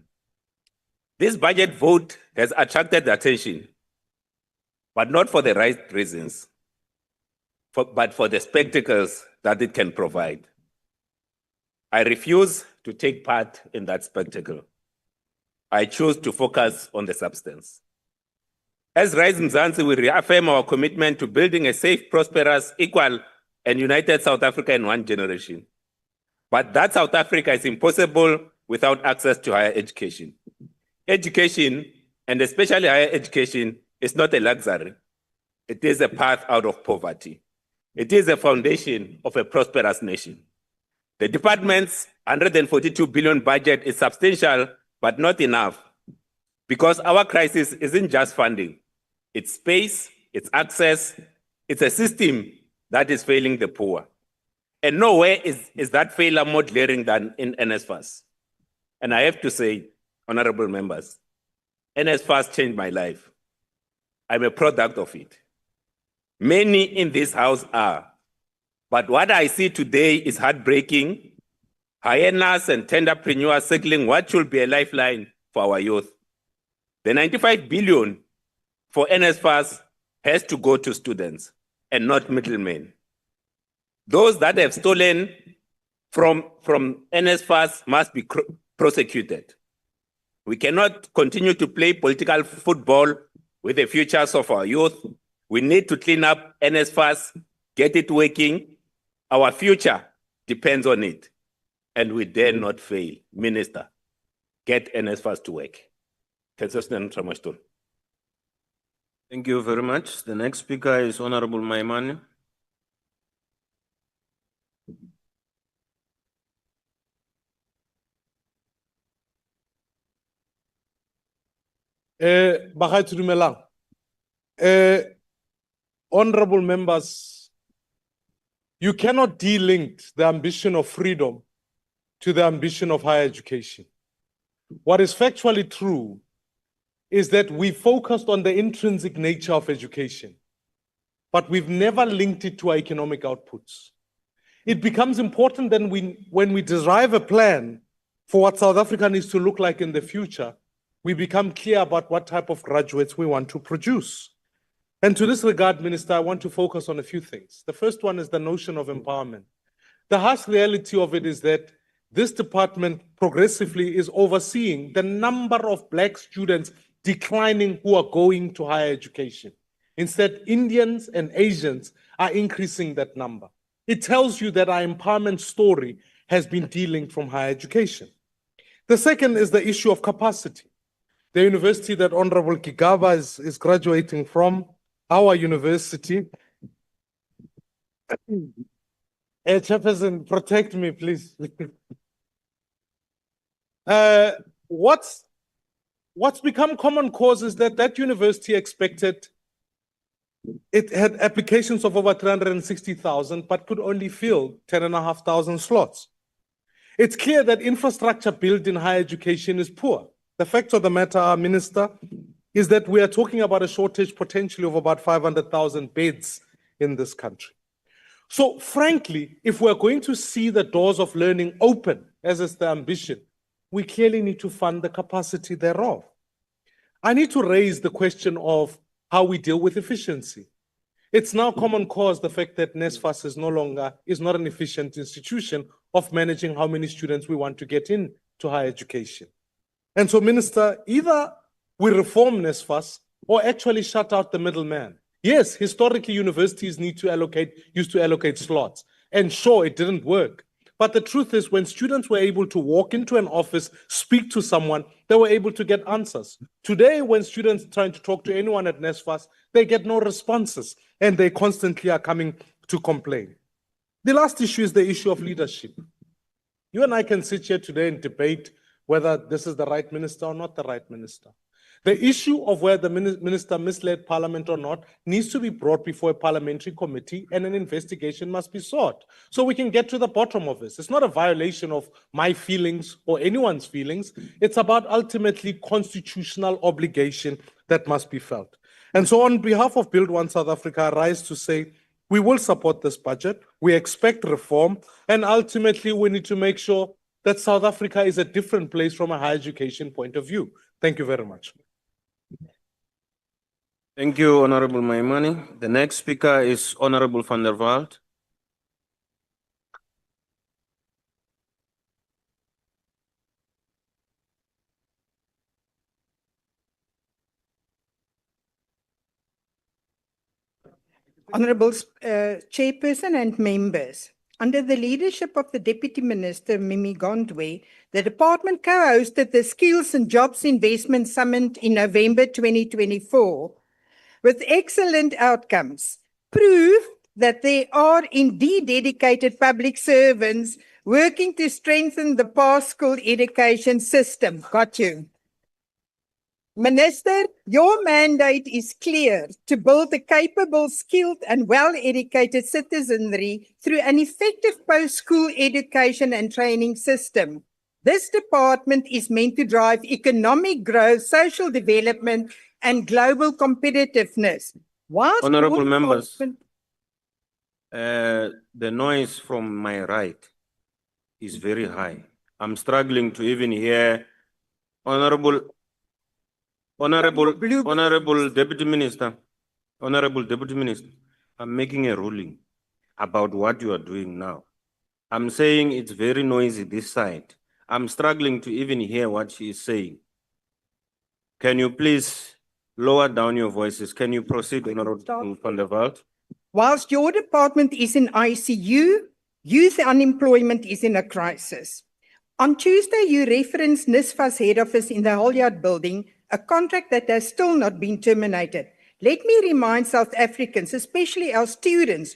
This budget vote has attracted attention, but not for the right reasons, but for the spectacles that it can provide. I refuse to take part in that spectacle. I choose to focus on the substance. As Rise Mzansi, we reaffirm our commitment to building a safe, prosperous, equal, and united South Africa in one generation. But that South Africa is impossible without access to higher education. Education, and especially higher education, is not a luxury. It is a path out of poverty. It is a foundation of a prosperous nation. The department's 142 billion budget is substantial, but not enough, because our crisis isn't just funding. It's space, it's access, it's a system that is failing the poor. And nowhere is that failure more glaring than in NSFAS. And I have to say, honorable members, NSFAS changed my life. I'm a product of it. Many in this house are. But what I see today is heartbreaking. Hyenas and tenderpreneurs circling what should be a lifeline for our youth. The 95 billion for NSFAS has to go to students and not middlemen. Those that have stolen from NSFAS must be prosecuted. We cannot continue to play political football with the futures of our youth. We need to clean up NSFAS, get it working. Our future depends on it. And we dare not fail. Minister, get NSFAS to work. Thank you very much. The next speaker is Honorable Maimane. Bagaetsho dumelang. Honorable members, you cannot delink the ambition of freedom to the ambition of higher education. What is factually true is that we focused on the intrinsic nature of education, but we've never linked it to our economic outputs. It becomes important then when we derive a plan for what South Africa needs to look like in the future, we become clear about what type of graduates we want to produce. And to this regard, Minister, I want to focus on a few things. The first one is the notion of empowerment. The harsh reality of it is that this department progressively is overseeing the number of Black students declining who are going to higher education. Instead, Indians and Asians are increasing that number. It tells you that our empowerment story has been de-linked from higher education. The second is the issue of capacity. The university that Honorable Gigaba is graduating from, our university. Chairperson, protect me, please. What's become common cause is that university expected, it had applications of over 360,000, but could only fill 10,500 slots. It's clear that infrastructure built in higher education is poor. The fact of the matter, Minister, is that we are talking about a shortage potentially of about 500,000 beds in this country. So frankly, if we're going to see the doors of learning open, as is the ambition, we clearly need to fund the capacity thereof. I need to raise the question of how we deal with efficiency. It's now common cause the fact that NSFAS is not an efficient institution of managing how many students we want to get into higher education. And so, Minister, either we reform NSFAS or actually shut out the middleman. Yes, historically, universities used to allocate slots. And sure, it didn't work. But the truth is, when students were able to walk into an office, speak to someone, they were able to get answers. Today, when students are trying to talk to anyone at NSFAS, they get no responses, and they constantly are coming to complain. The last issue is the issue of leadership. You and I can sit here today and debate whether this is the right minister or not the right minister. The issue of whether the minister misled Parliament or not needs to be brought before a parliamentary committee, and an investigation must be sought so we can get to the bottom of this. It's not a violation of my feelings or anyone's feelings. It's about ultimately constitutional obligation that must be felt. And so on behalf of Build One South Africa, I rise to say, we will support this budget. We expect reform, and ultimately we need to make sure that South Africa is a different place from a higher education point of view. Thank you very much. Thank you, Honorable Maimane. The next speaker is Honorable van der Walt. Honorable Chairperson and members, under the leadership of the Deputy Minister, Mimi Gondwe, the department co-hosted the Skills and Jobs Investment Summit in November 2024 with excellent outcomes, proof that there are indeed dedicated public servants working to strengthen the past school education system. Got you. Minister, your mandate is clear to build a capable, skilled and well-educated citizenry through an effective post-school education and training system. This department is meant to drive economic growth, social development and global competitiveness. Whilst Honorable your members, department- the noise from my right is very high. I'm struggling to even hear Honorable Deputy Minister, Honorable Deputy Minister, I'm making a ruling about what you are doing now. I'm saying it's very noisy this side. I'm struggling to even hear what she is saying. Can you please lower down your voices? Can you proceed, Honorable van der Walt? Whilst your department is in ICU, youth unemployment is in a crisis. On Tuesday, you referenced NSFAS head office in the Holyard building, a contract that has still not been terminated. Let me remind South Africans, especially our students,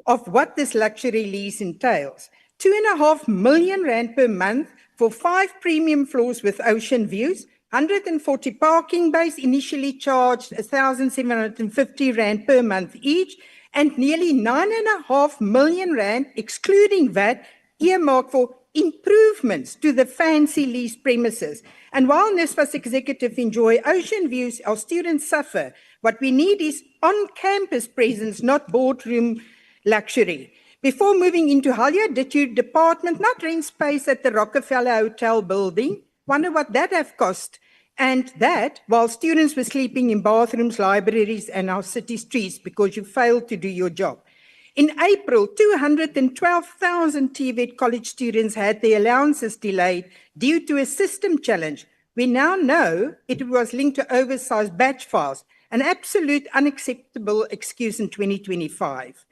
of what this luxury lease entails. 2.5 million rand per month for 5 premium floors with ocean views, 140 parking bays initially charged 1,750 rand per month each, and nearly 9.5 million rand, excluding VAT, earmarked for improvements to the fancy lease premises. And while NSFAS executives enjoy ocean views, our students suffer. What we need is on-campus presence, not boardroom luxury. Before moving into Halyard, did your department not rent space at the Rockefeller Hotel building? Wonder what that have cost. And that while students were sleeping in bathrooms, libraries, and our city streets because you failed to do your job. In April, 212,000 TVET college students had their allowances delayed due to a system challenge. We now know it was linked to oversized batch files, an absolute unacceptable excuse in 2025.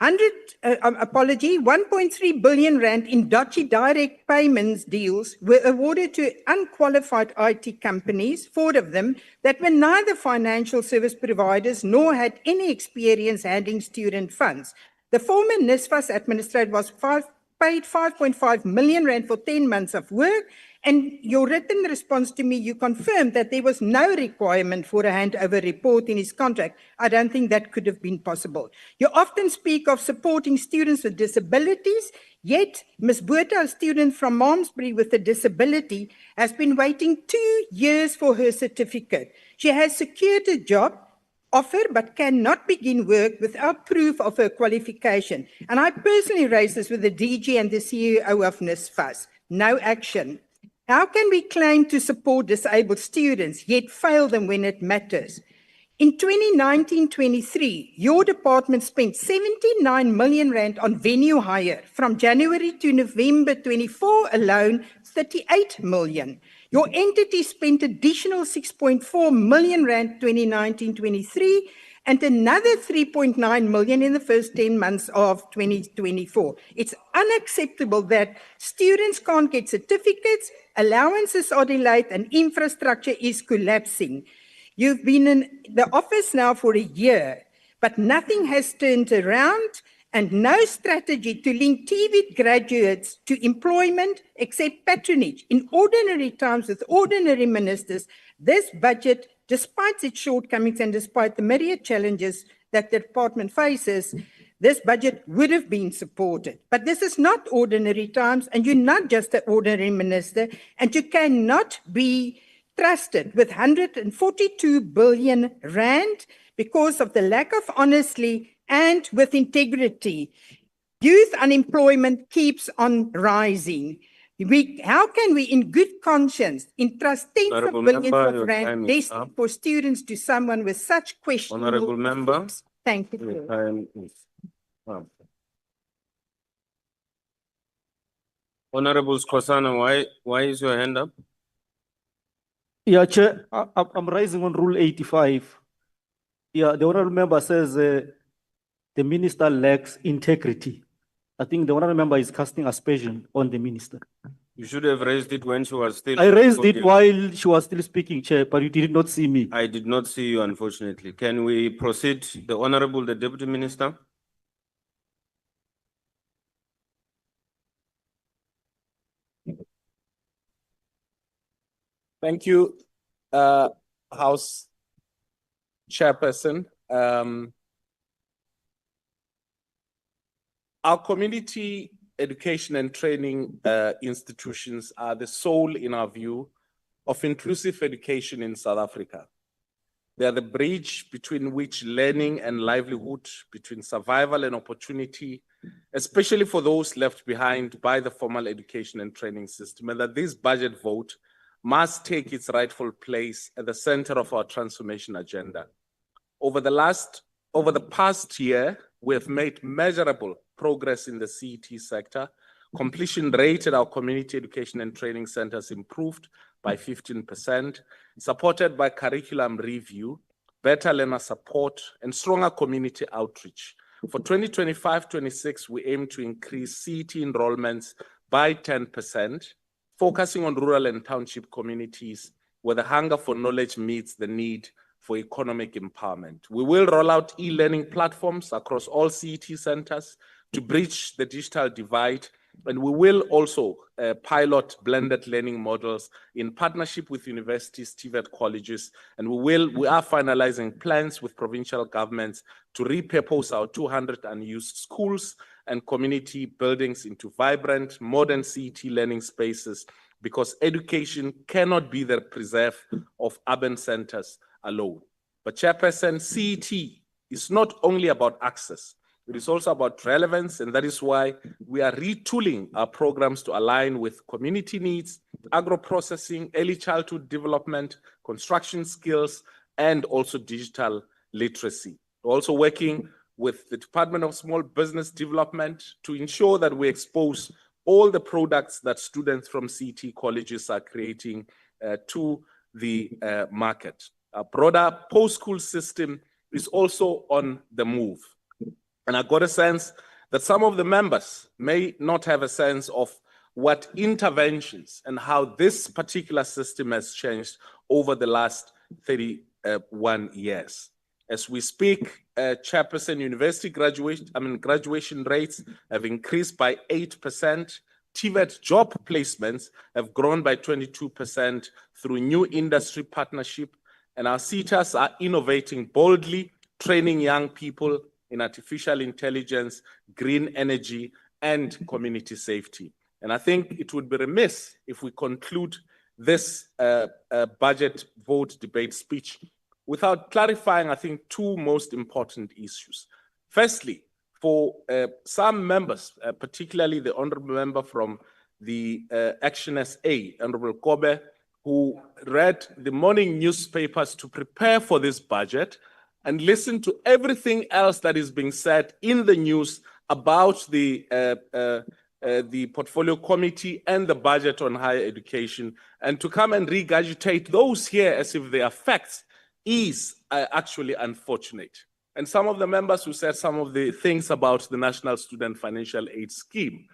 1.3 billion rand in dodgy direct payments deals were awarded to unqualified IT companies, 4 of them, that were neither financial service providers nor had any experience handling student funds. The former NSFAS administrator was paid 5.5 million rand for 10 months of work, and your written response to me, you confirmed that there was no requirement for a handover report in his contract. I don't think that could have been possible. You often speak of supporting students with disabilities, yet Ms. Botha, a student from Malmesbury with a disability, has been waiting 2 years for her certificate. She has secured a job offer but cannot begin work without proof of her qualification. And I personally raised this with the DG and the CEO of NSFAS. No action. How can we claim to support disabled students, yet fail them when it matters? In 2019-23, your department spent 79 million rand on venue hire. From January to November 24 alone, 38 million. Your entity spent additional 6.4 million rand 2019-23, and another 3.9 million in the first 10 months of 2024. It's unacceptable that students can't get certificates, allowances are delayed, and infrastructure is collapsing. You've been in the office now for a year, but nothing has turned around and no strategy to link TVET graduates to employment except patronage. In ordinary times with ordinary ministers, this budget, despite its shortcomings and despite the myriad challenges that the department faces, this budget would have been supported. But this is not ordinary times, and you're not just an ordinary minister, and you cannot be trusted with 142 billion rand because of the lack of honesty and with integrity. Youth unemployment keeps on rising. How can we, in good conscience, entrust tens of Honourable billions Member, of your rand time is destined up. for students to someone with such questionable Honourable Member, ethics? Thank you. your Chair. time is up. Honourable Skosana, why is your hand up? Yeah, Chair, I'm rising on Rule 85. Yeah, the honorable member says the minister lacks integrity. I think the honorable member is casting aspersion on the minister. You should have raised it when she was still. I raised it talking. while she was still speaking, Chair, but you did not see me. I did not see you, unfortunately. Can we proceed? The Honourable, the Deputy Minister? Thank you, House Chairperson. Our community education and training institutions are the soul, in our view, of inclusive education in South Africa. They are the bridge between which learning and livelihood, between survival and opportunity, especially for those left behind by the formal education and training system, and that this budget vote must take its rightful place at the center of our transformation agenda. Over the past year, we have made measurable progress in the CET sector. Completion rate at our community education and training centers improved by 15%, supported by curriculum review, better learner support, and stronger community outreach. For 2025-26, we aim to increase CET enrollments by 10%, focusing on rural and township communities where the hunger for knowledge meets the need for economic empowerment. We will roll out e-learning platforms across all CET centers to bridge the digital divide, and we will also pilot blended learning models in partnership with universities, TVET colleges, and we are finalizing plans with provincial governments to repurpose our 200 unused schools and community buildings into vibrant, modern CET learning spaces, because education cannot be the preserve of urban centers alone. But Chairperson, CET is not only about access, it is also about relevance, and that is why we are retooling our programs to align with community needs, agro-processing, early childhood development, construction skills, and also digital literacy. We're also working with the Department of Small Business Development to ensure that we expose all the products that students from CET colleges are creating to the market. A broader post-school system is also on the move. And I got a sense that some of the members may not have a sense of what interventions and how this particular system has changed over the last 31 years. As we speak, Chairperson, university graduation rates have increased by 8%. TVET job placements have grown by 22% through new industry partnership. And our CETAs are innovating boldly, training young people in artificial intelligence, green energy, and community safety. And I think it would be remiss if we conclude this budget vote debate speech without clarifying, I think, two most important issues. Firstly, for some members, particularly the honorable member from the Action SA, Honorable Kobe, who read the morning newspapers to prepare for this budget and listen to everything else that is being said in the news about the portfolio committee and the budget on higher education, and to come and regurgitate those here as if they are facts is actually unfortunate. and some of the members who said some of the things about the National Student Financial Aid Scheme.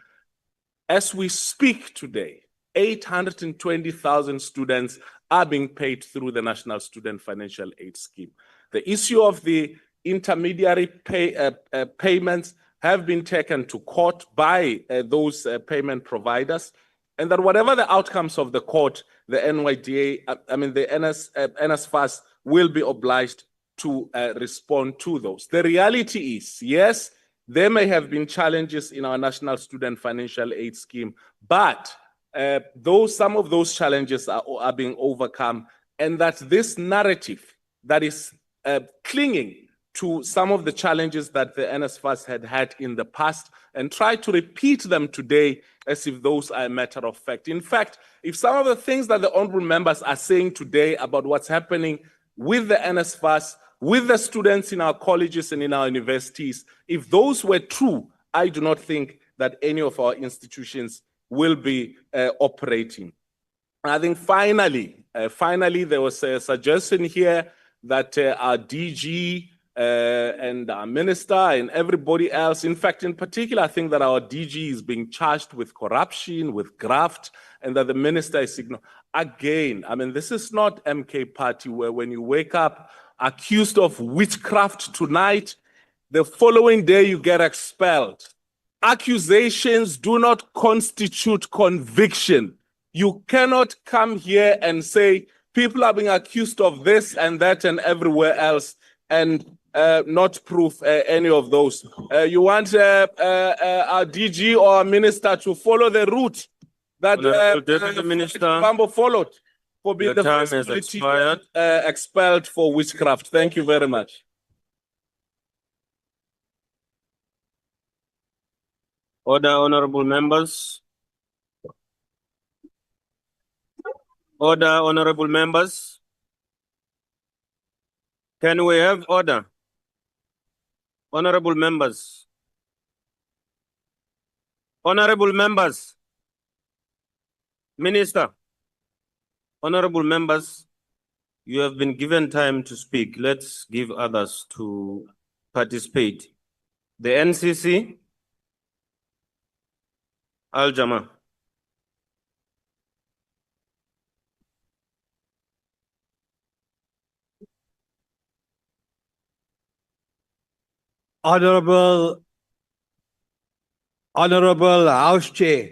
As we speak today, 820,000 students are being paid through the National Student Financial Aid Scheme. The issue of the intermediary payments have been taken to court by those payment providers, and that whatever the outcomes of the court, the NYDA, the NSFAS will be obliged to respond to those. The reality is, yes, there may have been challenges in our National Student Financial Aid Scheme, but some of those challenges are being overcome, and that this narrative that is clinging to some of the challenges that the NSFAS had in the past and try to repeat them today as if those are a matter of fact. In fact, if some of the things that the honorable members are saying today about what's happening with the NSFAS, with the students in our colleges and in our universities, if those were true, I do not think that any of our institutions will be operating. I think finally, there was a suggestion here that our DG and our minister and everybody else, in fact, in particular, I think that our DG is being charged with corruption, with graft, and that the minister is ignored. Again, this is not MK Party where when you wake up accused of witchcraft tonight, the following day you get expelled. Accusations do not constitute conviction. You cannot come here and say people are being accused of this and that and everywhere else and not prove any of those. You want our DG or our minister to follow the route that Deputy Minister, Bambo followed for being your the time first has politician expired. expelled for witchcraft. Thank you very much. Order, honorable members. Order, honorable members. Can we have order? Honorable members. Honorable members. Minister. Honorable members, you have been given time to speak. Let's give others to participate. The NCC. Al-Jama. Honorable House Chair,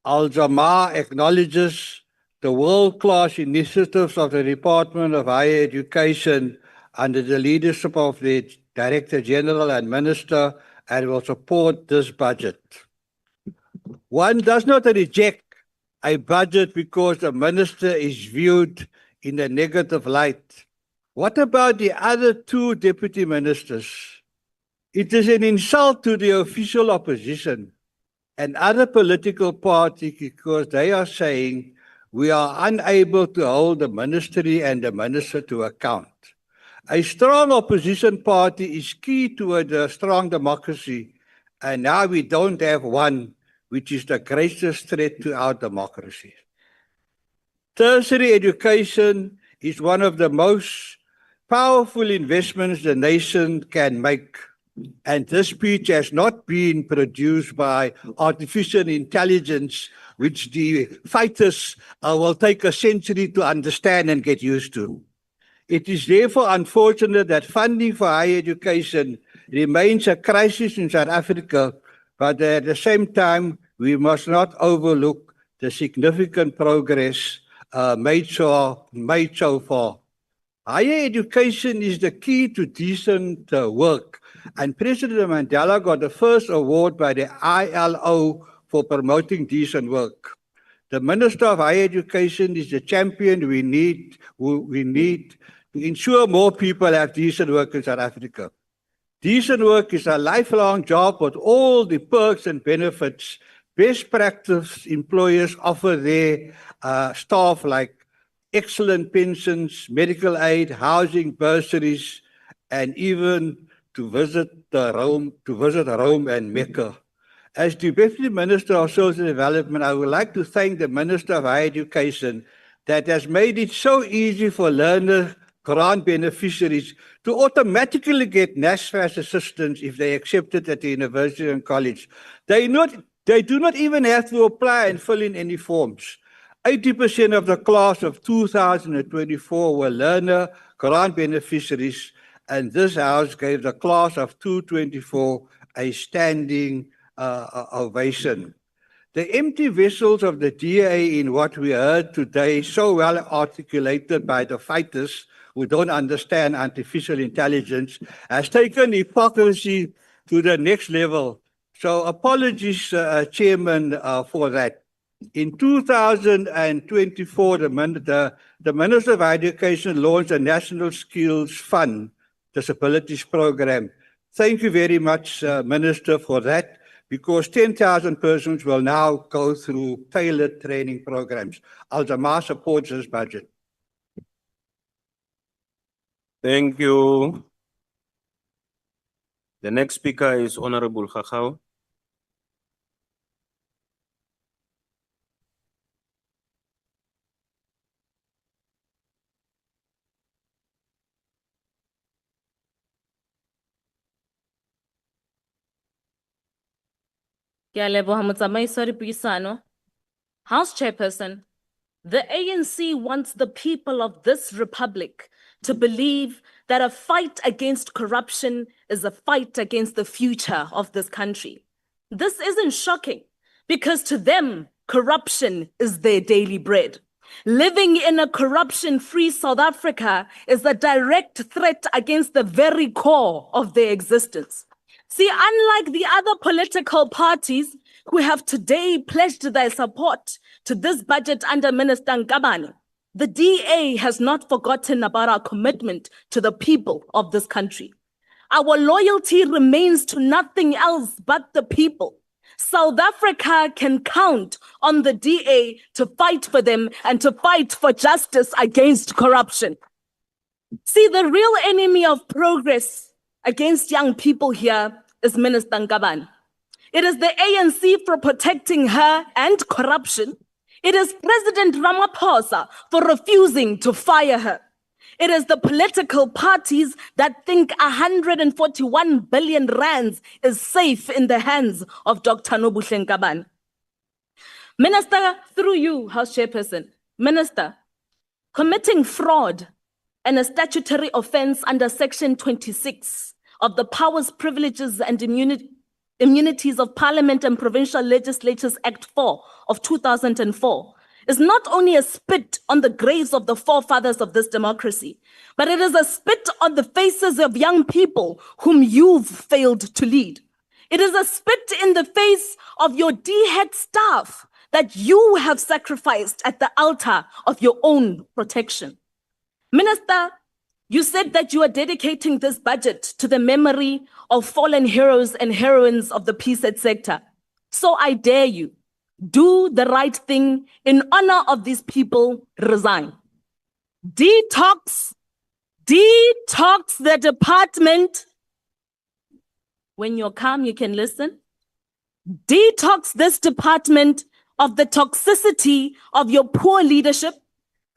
Al-Jama acknowledges the world-class initiatives of the Department of Higher Education under the leadership of the Director General and Minister and will support this budget. One does not reject a budget because the Minister is viewed in a negative light. What about the other two Deputy Ministers? It is an insult to the official opposition and other political parties because they are saying we are unable to hold the ministry and the minister to account. A strong opposition party is key to a strong democracy, and now we don't have one, which is the greatest threat to our democracy. Tertiary education is one of the most powerful investments the nation can make. And this speech has not been produced by artificial intelligence, which the fighters will take a century to understand and get used to. It is therefore unfortunate that funding for higher education remains a crisis in South Africa, but at the same time, we must not overlook the significant progress made so far. Higher education is the key to decent work. And President Mandela got the first award by the ILO for promoting decent work. The Minister of Higher Education is the champion we need to ensure more people have decent work in South Africa. Decent work is a lifelong job with all the perks and benefits best practice employers offer their staff, like excellent pensions, medical aid, housing, bursaries, and even to visit Rome and Mecca. As Deputy Minister of Social Development, I would like to thank the Minister of Higher Education that has made it so easy for learners grant beneficiaries to automatically get NSFAS assistance if they accepted at the university and college. They do not even have to apply and fill in any forms. 80% of the class of 2024 were learner grant beneficiaries, and this house gave the class of 2024 a standing ovation. The empty vessels of the DA in what we heard today, so well articulated by the fighters who don't understand artificial intelligence, has taken hypocrisy to the next level. So apologies, Chairman, for that. In 2024, the Minister of Education launched a National Skills Fund Disabilities Program. Thank you very much, Minister, for that, because 10,000 persons will now go through tailored training programs. Al-Jamaa supports this budget. Thank you. The next speaker is Honorable Khachau. Ke a leboha motsamaiso wa dipuisano. House Chairperson, the ANC wants the people of this republic to believe that a fight against corruption is a fight against the future of this country. This isn't shocking because to them, corruption is their daily bread. Living in a corruption-free South Africa is a direct threat against the very core of their existence. See, unlike the other political parties who have today pledged their support to this budget under Minister NKabane, the DA has not forgotten about our commitment to the people of this country. Our loyalty remains to nothing else but the people. South Africa can count on the DA to fight for them and to fight for justice against corruption. See, the real enemy of progress against young people here is Minister NKabane. It is the ANC for protecting her and corruption. It is President Ramaphosa for refusing to fire her. It is the political parties that think 141 billion rands is safe in the hands of Dr. Nobuhle NKabane. Minister, through you, House Chairperson, Minister, committing fraud and a statutory offense under Section 26 of the Powers, Privileges and Immunities of Parliament and Provincial Legislatures Act 4 of 2004 is not only a spit on the graves of the forefathers of this democracy, but it is a spit on the faces of young people whom you've failed to lead. It is a spit in the face of your DHET staff that you have sacrificed at the altar of your own protection. Minister, you said that you are dedicating this budget to the memory of fallen heroes and heroines of the PSET sector. So I dare you, do the right thing in honor of these people, resign. Detox the department. When you're calm, you can listen. Detox this department of the toxicity of your poor leadership,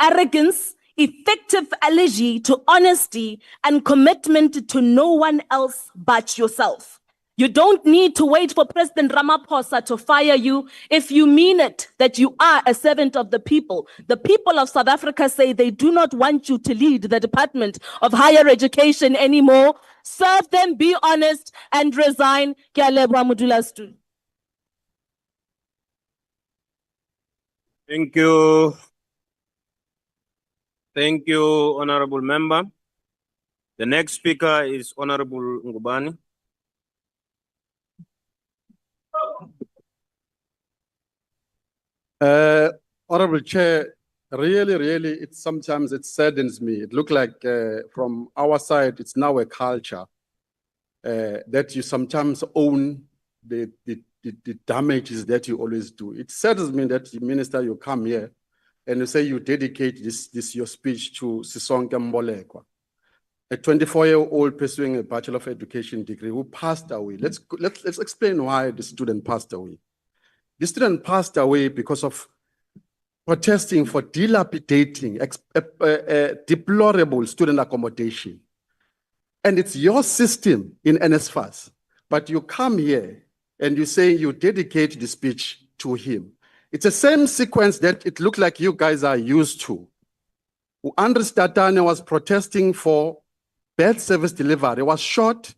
arrogance, effective allergy to honesty, and commitment to no one else but yourself. You don't need to wait for President Ramaphosa to fire you if you mean it, that you are a servant of the people. The people of South Africa say they do not want you to lead the Department of Higher Education anymore. Serve them, be honest, and resign. Ke a leboha modulasetulo. Thank you. Thank you, Honorable Member. The next speaker is Honorable Ngubane. Honorable Chair, really, sometimes it saddens me. It looks like from our side, it's now a culture that you sometimes own the damages that you always do. It saddens me that, Minister, you come here and you say you dedicate this your speech to Sisonke Mbolekwa, a 24-year-old pursuing a Bachelor of Education degree who passed away. Let's explain why the student passed away. The student passed away because of protesting for dilapidating, deplorable student accommodation. And it's your system in NSFAS. But you come here and you say you dedicate the speech to him. It's the same sequence that it looked like you guys are used to. Andres Tatane was protesting for bad service delivery. It was short,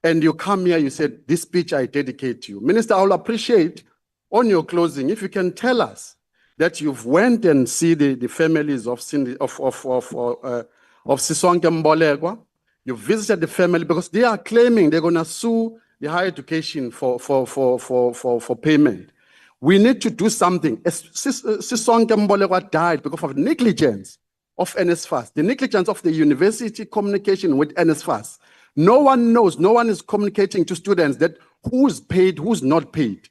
and you come here, you said, this speech I dedicate to you. Minister, I will appreciate on your closing, if you can tell us that you've went and see the families of Sisonke Mbolegwa. You visited the family because they are claiming they're going to sue the higher education for payment. We need to do something. Sisonke Mbolegwa died because of negligence of NSFAS, the negligence of the university communication with NSFAS. No one knows, no one is communicating to students that who's paid, who's not paid.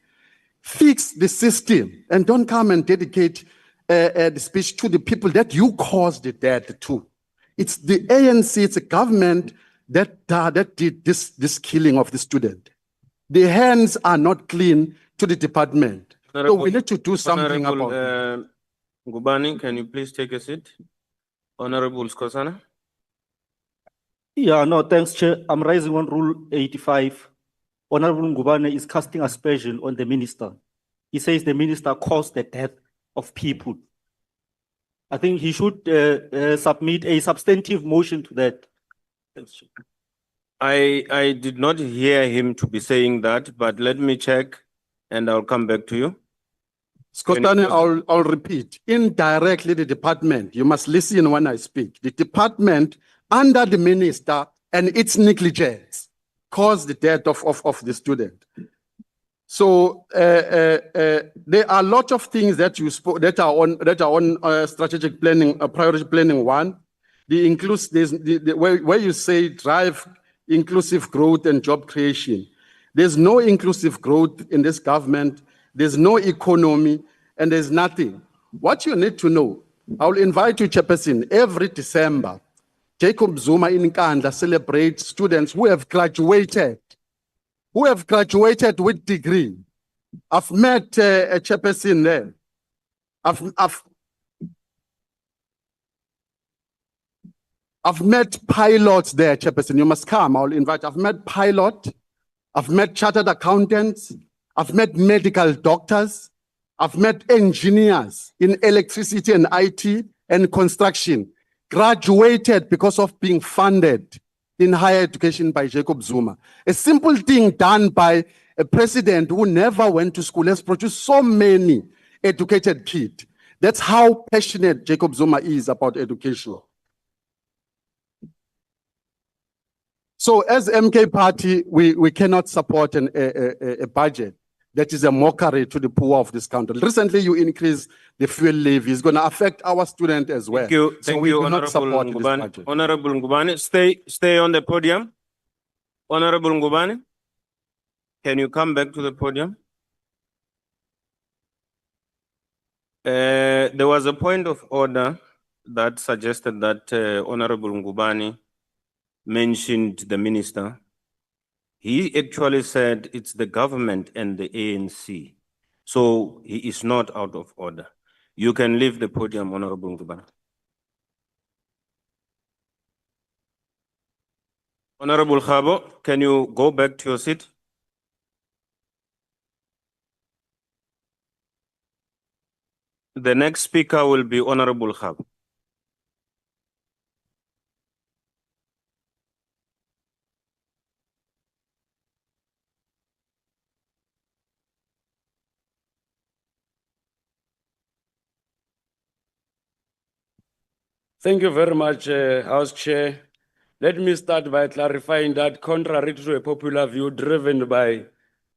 Fix the system and don't come and dedicate the speech to the people that you caused the death to. It's the ANC, it's the government that did this killing of the student. The hands are not clean to the department. So we need to do something about it. Ngubane, can you please take a seat? Honorable Skosana. Yeah, no, thanks, Chair. I'm raising on Rule 85. Honorable Ngubane is casting aspersion on the minister. He says the minister caused the death of people. I think he should submit a substantive motion to that. Thanks, Chair. I did not hear him to be saying that, but let me check and I'll come back to you. Skosana, I'll repeat. Indirectly, the department, you must listen when I speak. The department, under the minister and its negligence, caused the death of the student. So there are a lot of things that you spoke that are on strategic planning, priority planning one. The where you say drive inclusive growth and job creation. There's no inclusive growth in this government. There's no economy, and there's nothing. What you need to know, I will invite you, Chairperson, every December, Jacob Zuma in Nkandla celebrates students who have graduated with degree. I've met a Chairperson there. I've met pilots there, Chairperson. You must come. I'll invite. I've met pilot. I've met chartered accountants. I've met medical doctors. I've met engineers in electricity and IT and construction, graduated because of being funded in higher education by Jacob Zuma. A simple thing done by a president who never went to school has produced so many educated kids. That's how passionate Jacob Zuma is about education. So as MK party, we cannot support a budget that is a mockery to the poor of this country. Recently, you increased the fuel levy. It's going to affect our students as well. Thank you, So we do Honorable not support this Ngubane. budget. Honorable Ngubane, stay on the podium. Honorable Ngubane, can you come back to the podium? There was a point of order that suggested that Honorable Ngubane mentioned the minister. He actually said it's the government and the ANC. So he is not out of order. You can leave the podium, Honorable Ngubane. Honorable Khabo, can you go back to your seat? The next speaker will be Honorable Khabo. Thank you very much, House Chair. Let me start by clarifying that contrary to a popular view driven by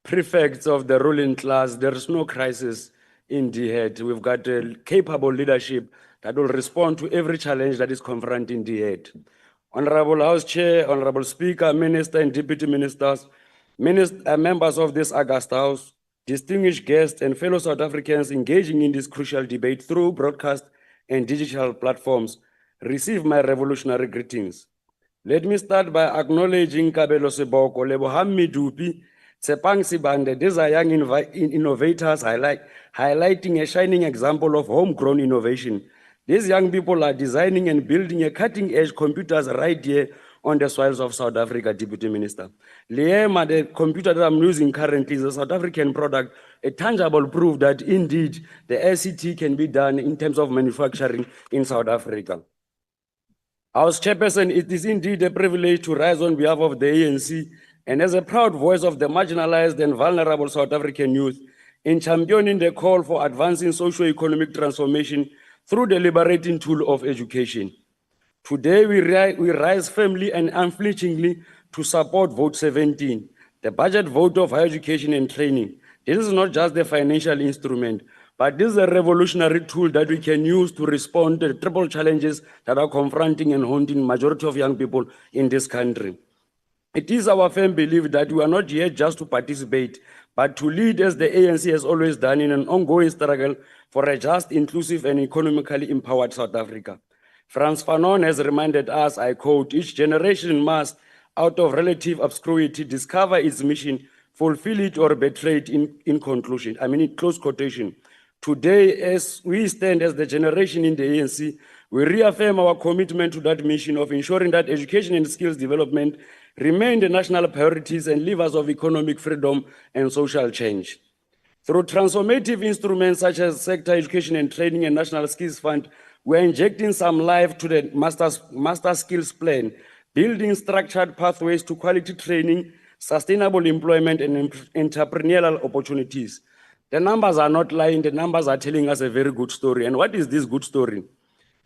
prefects of the ruling class, there is no crisis in DHET. We've got a capable leadership that will respond to every challenge that is confronting DHET. Honorable House Chair, Honorable Speaker, Minister and Deputy Ministers, members of this August House, distinguished guests and fellow South Africans engaging in this crucial debate through broadcast and digital platforms, receive my revolutionary greetings. Let me start by acknowledging Kabelo Seboko, Lebohang Medupi, Tsepang Sibande, these are young innovators highlighting a shining example of homegrown innovation. These young people are designing and building a cutting-edge computers right here on the soils of South Africa, Deputy Minister. Liema, the computer that I'm using currently is a South African product, a tangible proof that indeed the ICT can be done in terms of manufacturing in South Africa. House Chairperson, it is indeed a privilege to rise on behalf of the ANC and as a proud voice of the marginalized and vulnerable South African youth in championing the call for advancing socio-economic transformation through the liberating tool of education. Today, we rise firmly and unflinchingly to support Vote 17, the budget vote of higher education and training. This is not just a financial instrument, but this is a revolutionary tool that we can use to respond to the triple challenges that are confronting and haunting majority of young people in this country. It is our firm belief that we are not here just to participate, but to lead as the ANC has always done in an ongoing struggle for a just, inclusive, and economically empowered South Africa. Frans Fanon has reminded us, I quote, each generation must, out of relative obscurity, discover its mission, fulfill it or betray it in conclusion. I mean, in close quotation. Today, as we stand as the generation in the ANC, we reaffirm our commitment to that mission of ensuring that education and skills development remain the national priorities and levers of economic freedom and social change. Through transformative instruments such as sector education and training and National Skills Fund, we're injecting some life to the master skills plan, building structured pathways to quality training, sustainable employment, and entrepreneurial opportunities. The numbers are not lying, the numbers are telling us a very good story. And what is this good story?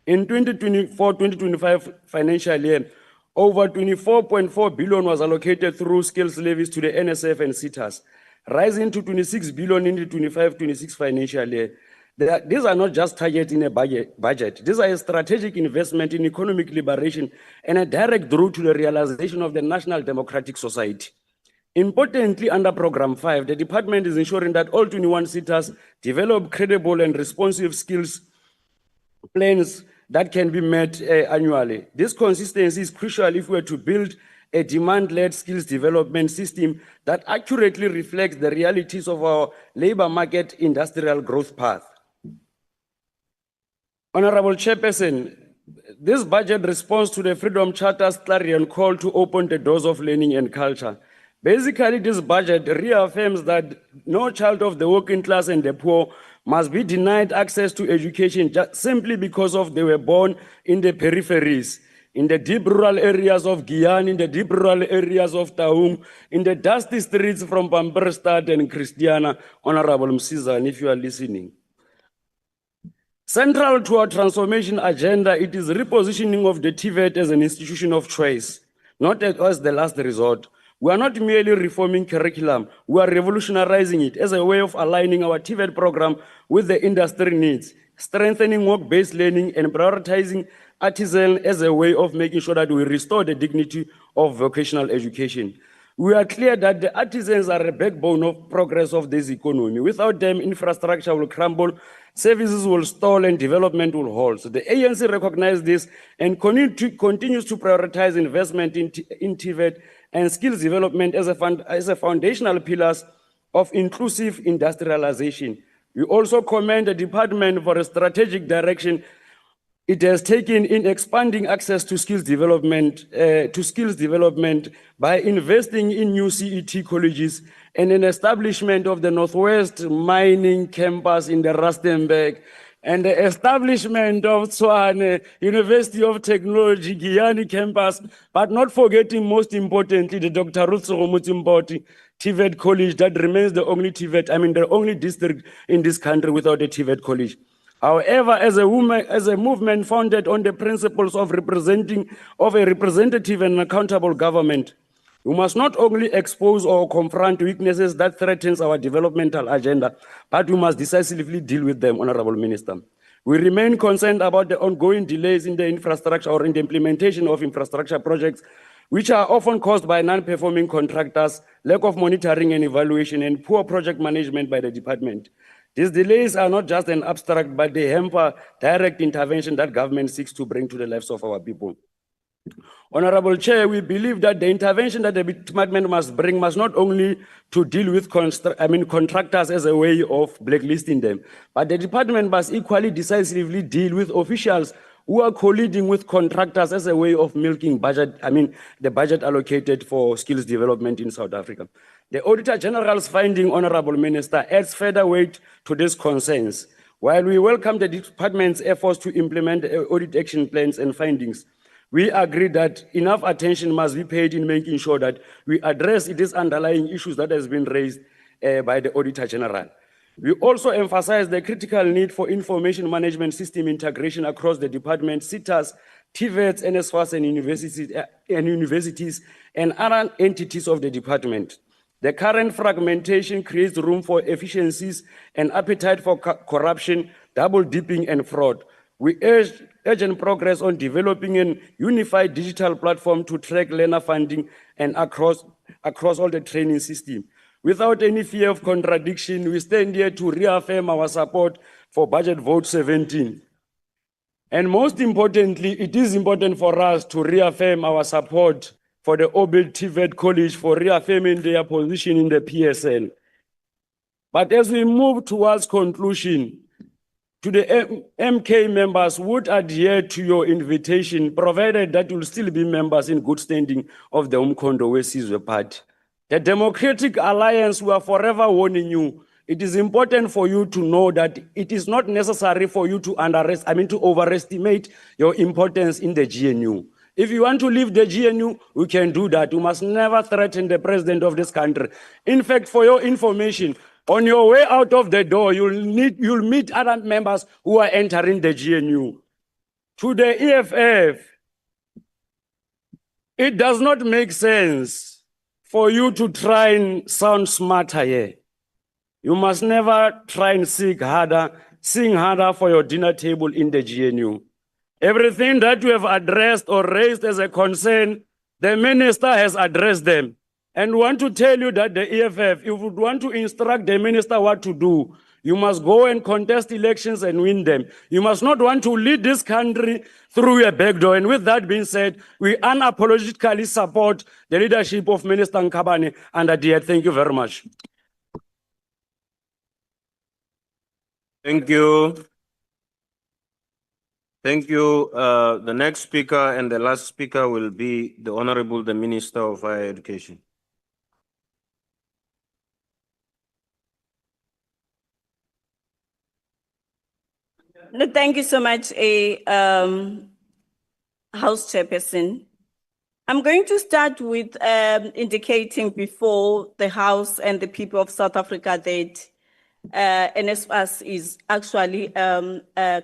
In 2024-2025 financial year, over 24.4 billion was allocated through skills levies to the NSF and SETAs, rising to 26 billion in the 25-26 financial year. These are not just targets in a budget. These are a strategic investment in economic liberation and a direct route to the realization of the national democratic society. Importantly, under Program 5, the department is ensuring that all 21 SETAs develop credible and responsive skills plans that can be met annually. This consistency is crucial if we are to build a demand-led skills development system that accurately reflects the realities of our labor market industrial growth path. Honorable Chairperson, this budget responds to the Freedom Charter's clarion call to open the doors of learning and culture. Basically, this budget reaffirms that no child of the working class and the poor must be denied access to education just simply because they were born in the peripheries, in the deep rural areas of Guyana, in the deep rural areas of Taung, in the dusty streets from Pamperstad and Christiana. Honorable Msizan, if you are listening. Central to our transformation agenda, it is repositioning of the TVET as an institution of choice, not as the last resort. We are not merely reforming curriculum, we are revolutionizing it as a way of aligning our TVET program with the industry needs, strengthening work-based learning and prioritizing artisan as a way of making sure that we restore the dignity of vocational education. We are clear that the artisans are a backbone of progress of this economy. Without them, infrastructure will crumble, services will stall, and development will halt. So the ANC recognizes this and continues to prioritize investment in TVET and skills development as a foundational pillars of inclusive industrialization. We also commend the department for a strategic direction it has taken in expanding access to skills development by investing in new CET colleges and an establishment of the Northwest Mining Campus in the Rustenburg and the establishment of Tshwane University of Technology Guyana Campus, but not forgetting, most importantly, the Dr. Ruth Sogomutsimpoti TVET College that remains the only TVET, the only district in this country without a TVET college. However, as a movement founded on the principles of a representative and accountable government, we must not only expose or confront weaknesses that threatens our developmental agenda, but we must decisively deal with them, Honorable Minister. We remain concerned about the ongoing delays in the infrastructure or in the implementation of infrastructure projects, which are often caused by non-performing contractors, lack of monitoring and evaluation, and poor project management by the department. These delays are not just an abstract, but they hamper direct intervention that government seeks to bring to the lives of our people. Honorable Chair, we believe that the intervention that the department must bring must not only to deal with contractors as a way of blacklisting them, but the department must equally decisively deal with officials who are colluding with contractors as a way of milking the budget allocated for skills development in South Africa. The Auditor General's finding, Honorable Minister, adds further weight to these concerns. While we welcome the department's efforts to implement audit action plans and findings, we agree that enough attention must be paid in making sure that we address these underlying issues that has been raised by the Auditor General. We also emphasize the critical need for information management system integration across the department, SITAs, TVETs, NSFAS, and universities and other entities of the department. The current fragmentation creates room for efficiencies and appetite for corruption, double dipping, and fraud. We urge urgent progress on developing a unified digital platform to track learner funding and across all the training system. Without any fear of contradiction, we stand here to reaffirm our support for Budget Vote 17. And most importantly, it is important for us to reaffirm our support for the Obil TVET College for reaffirming their position in the PSL. But as we move towards conclusion, to the MK members would adhere to your invitation, provided that you'll still be members in good standing of the Umkhonto weSizwe Party. The Democratic Alliance, we are forever warning you. It is important for you to know that it is not necessary for you to overestimate your importance in the GNU. If you want to leave the GNU, we can do that. You must never threaten the president of this country. In fact, for your information, on your way out of the door, you'll meet other members who are entering the GNU. To the EFF, it does not make sense for you to try and sound smarter here. You must never try and sing harder for your dinner table in the GNU. Everything that you have addressed or raised as a concern, the minister has addressed them. And want to tell you that the EFF, if you would want to instruct the minister what to do, you must go and contest elections and win them. You must not want to lead this country through a back door. And with that being said, we unapologetically support the leadership of Minister NKabane and Adia. Thank you very much. Thank you. Thank you. The next speaker and the last speaker will be the Honorable the Minister of Higher Education. No, thank you so much, House Chairperson. I'm going to start with indicating before the House and the people of South Africa that NSFAS is actually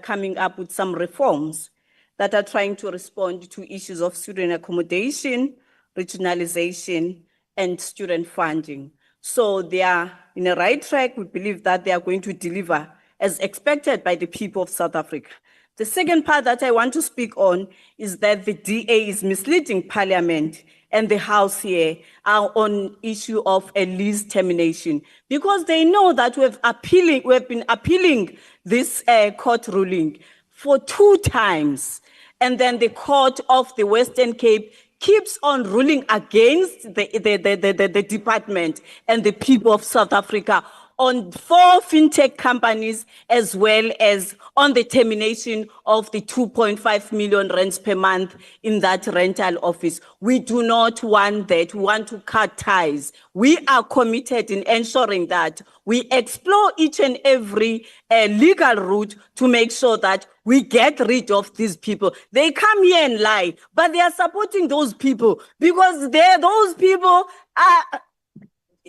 coming up with some reforms that are trying to respond to issues of student accommodation, regionalization, and student funding. So they are in the right track. We believe that they are going to deliver as expected by the people of South Africa. The second part that I want to speak on is that the DA is misleading Parliament and the House here on issue of a lease termination, because they know that we have been appealing this court ruling for 2 times, and then the Court of the Western Cape keeps on ruling against the department and the people of South Africa on 4 fintech companies, as well as on the termination of the 2.5 million rents per month in that rental office. We do not want that. We want to cut ties. We are committed in ensuring that we explore each and every legal route to make sure that we get rid of these people. They come here and lie, but they are supporting those people because those people are.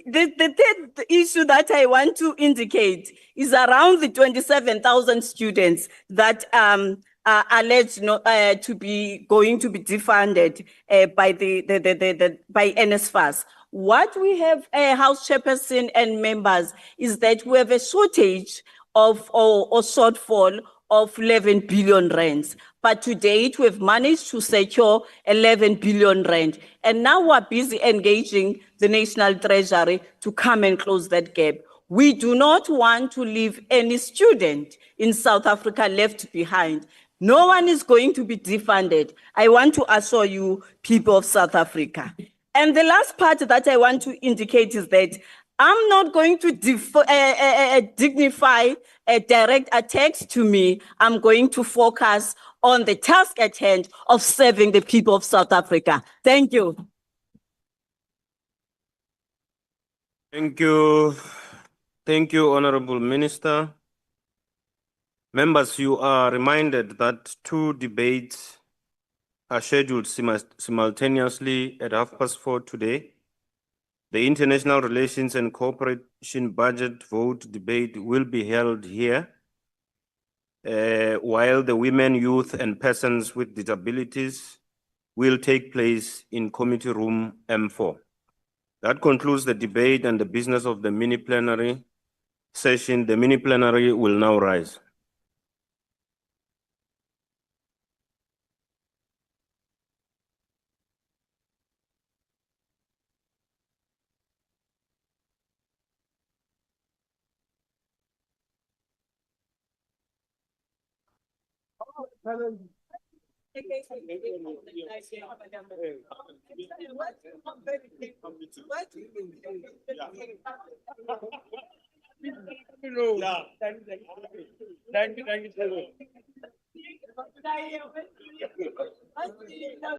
The third issue that I want to indicate is around the 27,000 students that are alleged to be going to be defunded by by NSFAS. What we have, House Chairperson and members, is that we have a shortage of or shortfall of 11 billion rands. But to date, we've managed to secure 11 billion rand. And now we're busy engaging the National Treasury to come and close that gap. We do not want to leave any student in South Africa left behind. No one is going to be defunded. I want to assure you, people of South Africa. And the last part that I want to indicate is that I'm not going to dignify direct attacks to me. I'm going to focus on the task at hand of serving the people of South Africa. Thank you. Thank you. Thank you, Honorable Minister. Members, you are reminded that 2 debates are scheduled simultaneously at 4:30 today. The International Relations and Cooperation Budget Vote debate will be held here, while the Women, Youth and Persons with Disabilities will take place in Committee Room M4. That concludes the debate and the business of the mini plenary session. The mini plenary will now rise. Thank you.